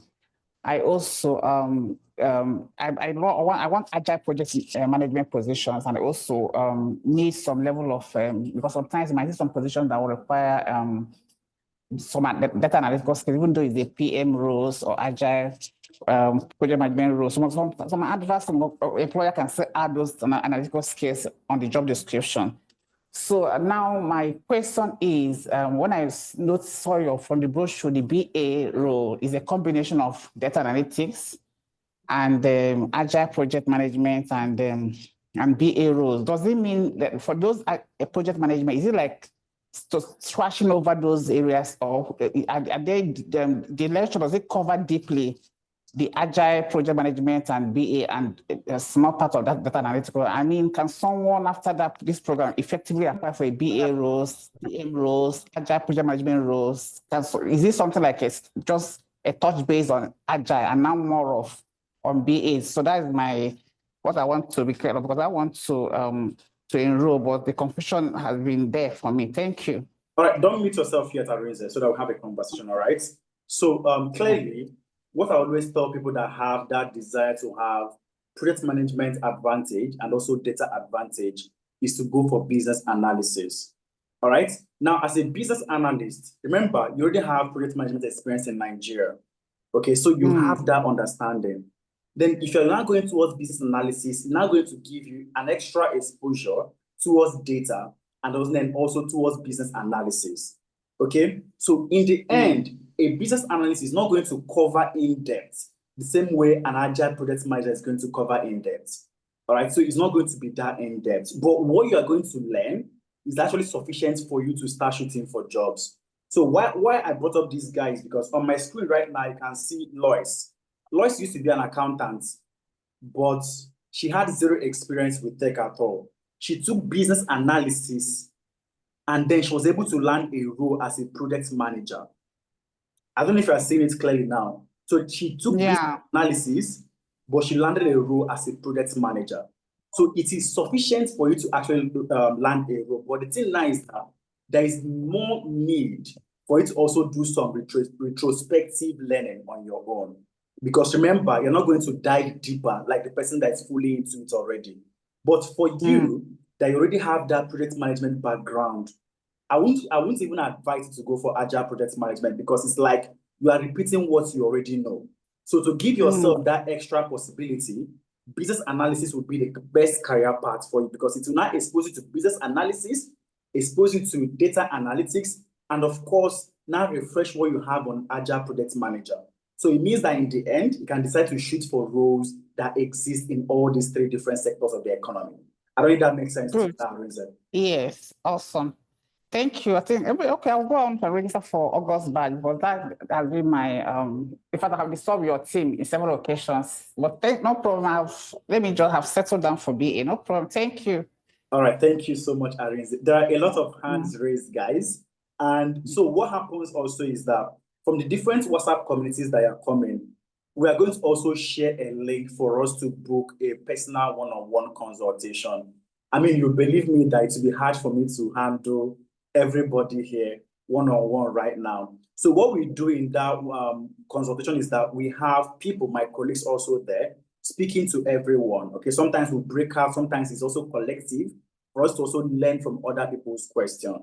I also I want agile project management positions, and I also need some level of because sometimes you might see some positions that will require some data analytical skills, even though it's a PM roles or agile project management roles. Some adverts, employer can still add those analytical skills on the job description. So now my question is, when I saw from the brochure, the BA role is a combination of data analytics and agile project management and BA roles. Does it mean that for those project management, is it like scratching over those areas, or are they the lecture, does it cover deeply the agile project management and BA and a small part of that data analytical? I mean, can someone after this program effectively apply for a BA roles, BM roles, agile project management roles? Is this something like just a touch based on agile and now more of on BA? So that is what I want to be clear of, because I want to enroll, but the confusion has been there for me. Thank you. All right, don't mute yourself yet, Arinze, so that we'll have a conversation, all right? So clearly, what I always tell people that have that desire to have project management advantage and also data advantage is to go for business analysis, all right? Now, as a business analyst, remember, you already have project management experience in Nigeria, okay? So you have that understanding. Then if you're now going towards business analysis, it's now going to give you an extra exposure towards data and then also towards business analysis, okay? So in the end, a business analyst is not going to cover in depth the same way an agile project manager is going to cover in depth, all right? So it's not going to be that in depth, but what you are going to learn is actually sufficient for you to start shooting for jobs. So why I brought up these guys, because on my screen right now, you can see Lois. Lois used to be an accountant, but she had zero experience with tech at all. She took business analysis and then she was able to land a role as a project manager. I don't know if you are seeing it clearly now. So she took business analysis, but she landed a role as a project manager. So it is sufficient for you to actually land a role. But the thing now is that there is more need for you to also do some retrospective learning on your own. Because remember, you're not going to dive deeper like the person that's fully into it already. But for you, that you already have that project management background, I wouldn't even advise you to go for agile project management, because it's like you are repeating what you already know. So to give yourself that extra possibility, business analysis would be the best career path for you, because it will not expose you to business analysis, expose you to data analytics, and of course, now refresh what you have on agile project manager. So it means that in the end, you can decide to shoot for roles that exist in all these three different sectors of the economy. I don't know if that makes sense to you, Arinze. Yes, awesome. Thank you. I think, okay, I'll go on to register for August badge, but that has been my, in fact, I have disturbed your team in several occasions, but no problem. Let me just have settled down for BA. No problem. Thank you. All right. Thank you so much, Arinze. There are a lot of hands raised, guys. And so what happens also is that from the different WhatsApp communities that are coming, we are going to also share a link for us to book a personal one-on-one consultation. I mean, you believe me that it will be hard for me to handle everybody here one-on-one right now. So what we do in that consultation is that we have people, my colleagues also there, speaking to everyone. Okay, sometimes we break out, sometimes it's also collective for us to also learn from other people's questions.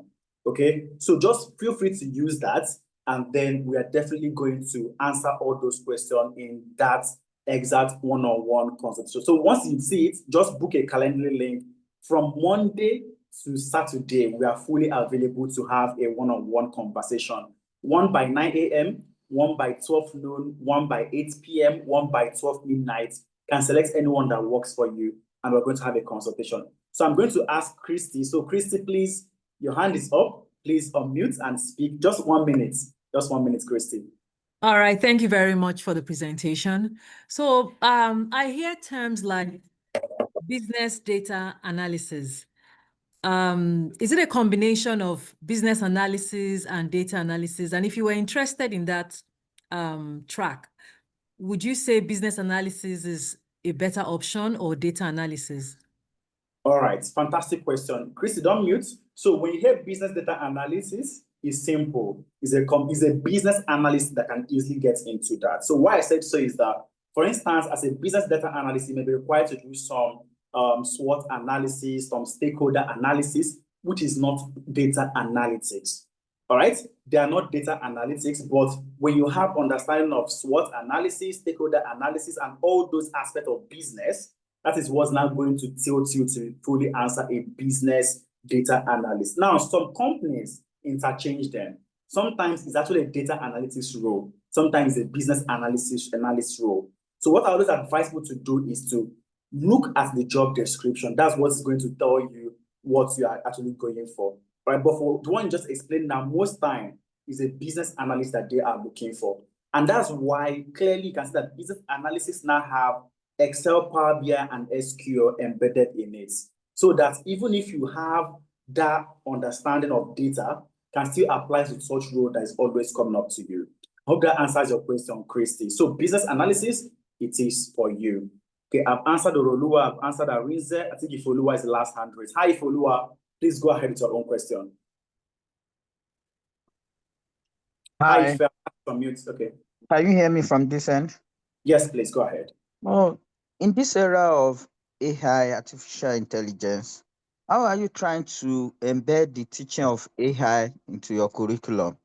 Okay, so just feel free to use that, and then we are definitely going to answer all those questions in that exact one-on-one consultation. So once you see it, just book a calendar link. From Monday to Saturday, we are fully available to have a one-on-one conversation. One by 9 a.m., one by 12 noon, one by 8 p.m., one by 12 midnight. Can select anyone that works for you, and we're going to have a consultation. So I'm going to ask Christy. So Christy, please, your hand is up. Please unmute and speak. Just 1 minute. Just 1 minute, Christy. All right. Thank you very much for the presentation. So I hear terms like business data analysis. is it a combination of business analysis and data analysis? And if you were interested in that track, would you say business analysis is a better option or data analysis? All right, fantastic question. Christy, don't mute. So when you hear business data analysis, it's simple. It's a business analyst that can easily get into that. So why I said so is that, for instance, as a business data analyst, you may be required to do some SWOT analysis, some stakeholder analysis, which is not data analytics. All right, they are not data analytics, but when you have understanding of SWOT analysis, stakeholder analysis, and all those aspects of business, that is what's now going to tilt you to fully answer a business data analyst. Now, some companies interchange them. Sometimes it's actually a data analytics role. Sometimes a business analyst role. So what I always advise people to do is to look at the job description. That's what's going to tell you what you are actually going for. Right? But for the one just explained now, most time is a business analyst that they are looking for. And that's why clearly you can see that business analysis now have Excel, Power BI, and SQL embedded in it. So that even if you have that understanding of data, can still apply to such role that is always coming up to you. I hope that answers your question, Christy. So business analysis, it is for you. Okay, I've answered Orolua, I've answered Arinze. I think Ifolua is the last hand raised. Hi, Ifolua. Please go ahead with your own question. Hi. Hi, from mute. Okay. Can you hear me from this end? Yes, please go ahead. Oh, in this era of AI, artificial intelligence, how are you trying to embed the teaching of AI into your curriculum?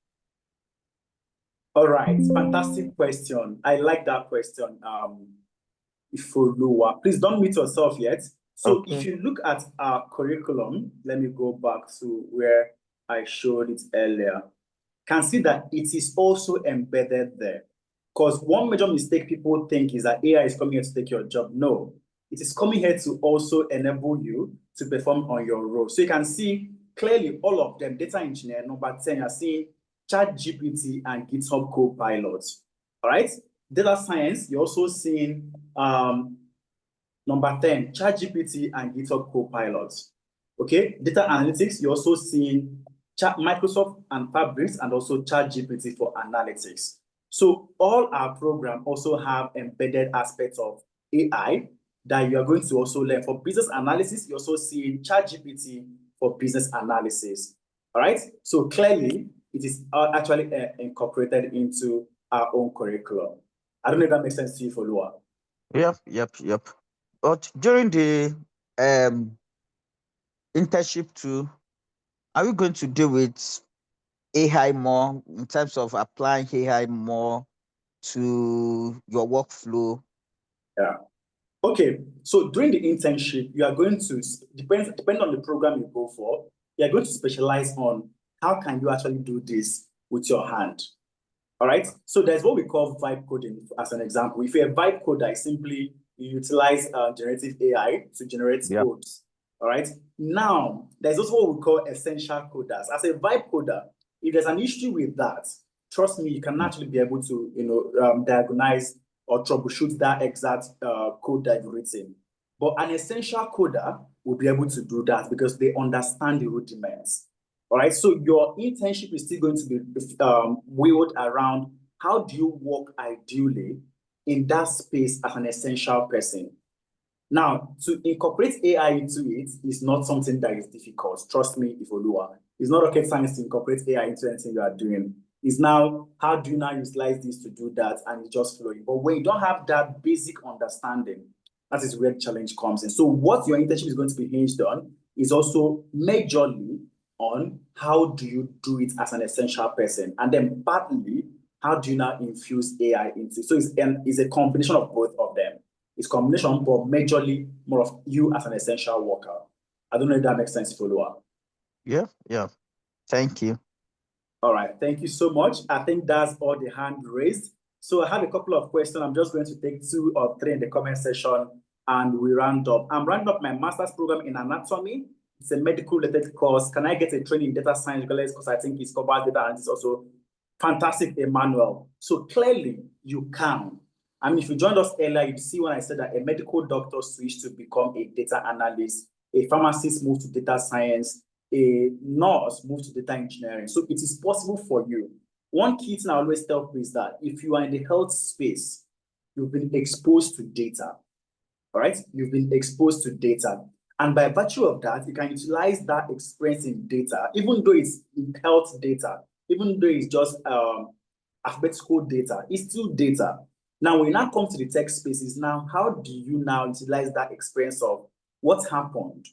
All right, fantastic question. I like that question, Ifolua. Please don't mute yourself yet. So Okay. if you look at our curriculum, let me go back to where I showed it earlier. Can see that it is also embedded there. Because one major mistake people think is that AI is coming here to take your job. No, it is coming here to also enable you to perform on your role. So you can see clearly all of them, data engineer, number 10, you're seeing ChatGPT and GitHub Copilot. All right, data science, you're also seeing number 10, ChatGPT and GitHub Copilot. Okay, data analytics, you're also seeing Microsoft and Fabrics and also ChatGPT for analytics. So all our programs also have embedded aspects of AI that you are going to also learn. For business analysis, you're also seeing ChatGPT for business analysis. All right, so clearly it is actually incorporated into our own curriculum. I don't know if that makes sense to you, Folua. Yep. But during the internship too, are we going to deal with AI more in terms of applying AI more to your workflow? Yeah. Okay, so during the internship, you are going to, depending on the program you go for, you are going to specialize on how can you actually do this with your hand. All right, so there's what we call vibe coding as an example. If you're a vibe coder, simply you utilize generative AI to generate codes. All right, now there's also what we call essential coders. As a vibe coder, if there's an issue with that, trust me, you can actually be able to diagnose or troubleshoot that exact code that you've written. But an essential coder will be able to do that because they understand the rudiments. All right, so your internship is still going to be wheeled around how do you work ideally in that space as an essential person. Now, to incorporate AI into it is not something that is difficult. Trust me, Ifolua. It's not rocket science to incorporate AI into anything you are doing. It's now, how do you now utilize this to do that, and it's just flowing. But when you don't have that basic understanding, that is where the challenge comes in. So what your internship is going to be hinged on is also majorly on how do you do it as an essential person, and then partly how do you now infuse AI into it. So it's a combination of both of them. It's combination, but majorly more of you as an essential worker. I don't know if that makes sense, Folua. Yeah. Thank you. All right, thank you so much. I think that's all the hand raised. So I have a couple of questions. I'm just going to take 2 or 3 in the comment section and we round up. I'm rounding up my master's program in anatomy. It's a medical related course. Can I get a training in data science? Because I think it's covers data and it's also fantastic, Emmanuel. So clearly you can. I mean, if you joined us earlier, you'd see when I said that a medical doctor switched to become a data analyst a pharmacist moves to data science, a nurse moves to data engineering. So it is possible for you. One key thing I always tell people is that if you are in the health space, you've been exposed to data, all right? You've been exposed to data. And by virtue of that, you can utilize that experience in data, even though it's in health data, even though it's just alphabetical data, it's still data. Now, when you now come to the tech spaces, now, how do you now utilize that experience of what happened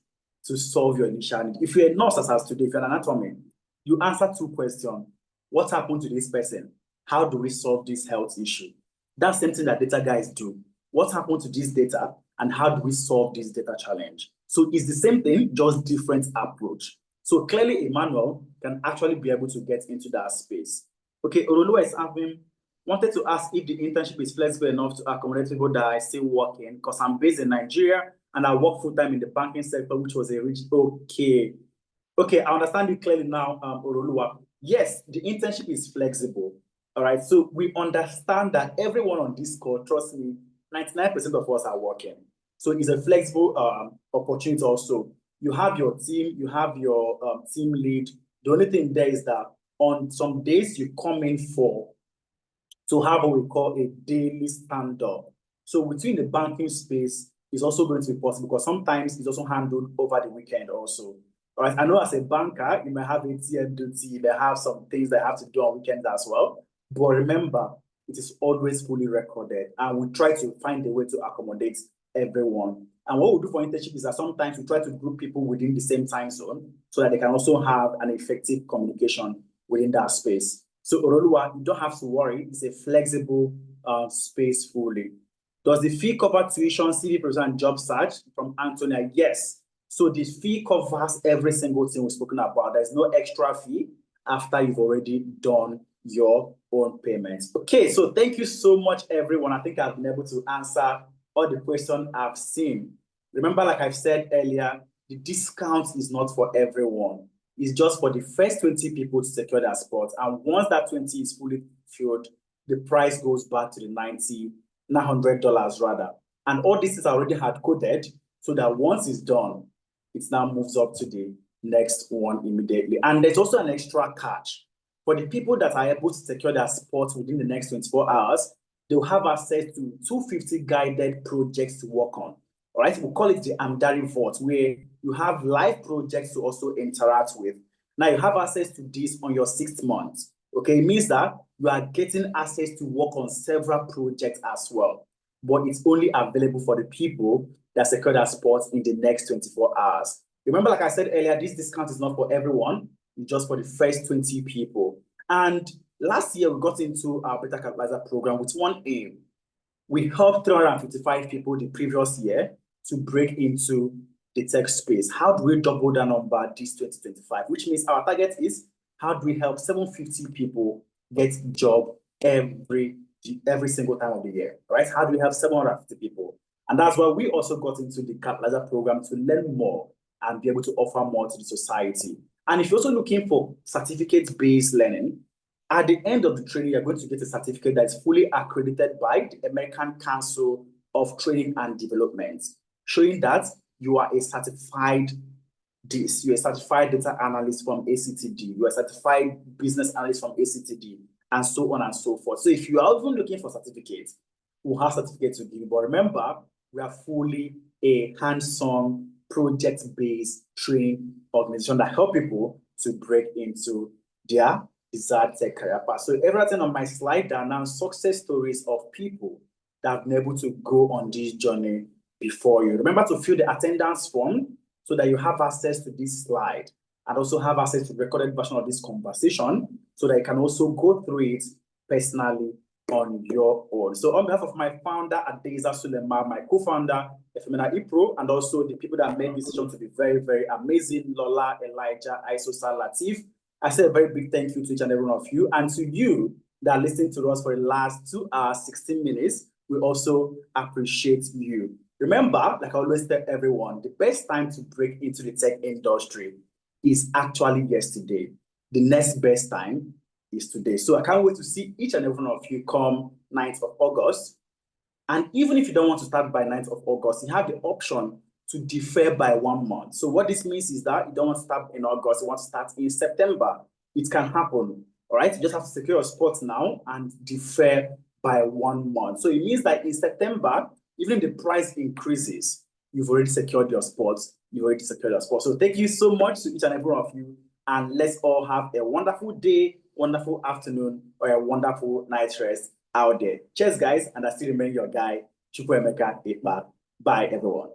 to solve your initial need? If you're a nurse, as today, if you're an anatomy, you answer 2 questions. What happened to this person? How do we solve this health issue? That's something that data guys do. What happened to this data and how do we solve this data challenge? So it's the same thing, just different approach. So clearly Emmanuel can actually be able to get into that space. Okay, Ololuwa is wanted to ask if the internship is flexible enough to accommodate people that are still working, because I'm based in Nigeria and I work full-time in the banking sector, which was a rich, okay, I understand you clearly now, Ololuwa. Yes, the internship is flexible. All right. So we understand that everyone on this call, trust me, 99% of us are working. So it's a flexible opportunity also. You have your team, you have your team lead. The only thing there is that on some days you come in to have what we call a daily stand-up. So within the banking space, it's also going to be possible because sometimes it's also handled over the weekend also. All right. I know as a banker, you may have a TM duty, you may have some things that have to do on weekends as well. But remember, it is always fully recorded, and we try to find a way to accommodate everyone. And what we do for internship is that sometimes we try to group people within the same time zone so that they can also have an effective communication within that space. So Oroluwa, you don't have to worry. It's a flexible space fully. Does the fee cover tuition, CV preparation, and job search? From Antonia, yes. So the fee covers every single thing we've spoken about. There's no extra fee after you've already done your own payments. Okay, so thank you so much, everyone. I think I've been able to answer all the questions I've seen. Remember, like I've said earlier, the discount is not for everyone. It's just for the first 20 people to secure their spot. And once that 20 is fully filled, the price goes back to the $900 rather. And all this is already hard coded so that once it's done, it now moves up to the next one immediately. And there's also an extra catch. For the people that are able to secure their spot within the next 24 hours, they'll have access to 250 guided projects to work on. All right, we call it the Amdari Vault, where you have live projects to also interact with. Now you have access to this on your 6th month. Okay, it means that you are getting access to work on several projects as well. But it's only available for the people that secure their spots in the next 24 hours. Remember, like I said earlier, this discount is not for everyone. It's just for the first 20 people. And last year, we got into our Beta Capitalizer program with one aim. We helped 355 people the previous year to break into the tech space. How do we double that number this 2025? Which means our target is, how do we help 750 people get a job every single time of the year, right? How do we help 750 people? And that's why we also got into the Capitalizer program to learn more and be able to offer more to the society. And if you're also looking for certificate-based learning, at the end of the training, you're going to get a certificate that is fully accredited by the American Council of Training and Development, showing that you are a certified you're a certified data analyst from ACTD, you're a certified business analyst from ACTD, and so on and so forth. So if you are even looking for certificates, we'll have certificates to give you. But remember, we are fully a hands-on, project-based training organization that help people to break into their desired tech career path. So everything on my slide are now success stories of people that have been able to go on this journey before you. Remember to fill the attendance form so that you have access to this slide and also have access to the recorded version of this conversation so that you can also go through it personally on your own. So on behalf of my founder, Adeza Suleiman, my co-founder, Efemina Ipro, and also the people that made this decision to be very, very amazing, Lola, Elijah, Isosa, Latif, I say a very big thank you to each and every one of you. And to you that are listening to us for the last 2 hours, 16 minutes, we also appreciate you. Remember, like I always tell everyone, the best time to break into the tech industry is actually yesterday. The next best time is today. So I can't wait to see each and every one of you come 9th of August. And even if you don't want to start by 9th of August, you have the option to defer by 1 month. So what this means is that you don't want to start in August, you want to start in September. It can happen, all right? You just have to secure your spot now and defer by 1 month. So it means that in September, even if the price increases, you've already secured your spot. So thank you so much to each and every one of you. And let's all have a wonderful day, wonderful afternoon, or a wonderful night rest out there. Cheers, guys. And I still remain your guy, Chukwuemeka Ekpa. Bye, everyone.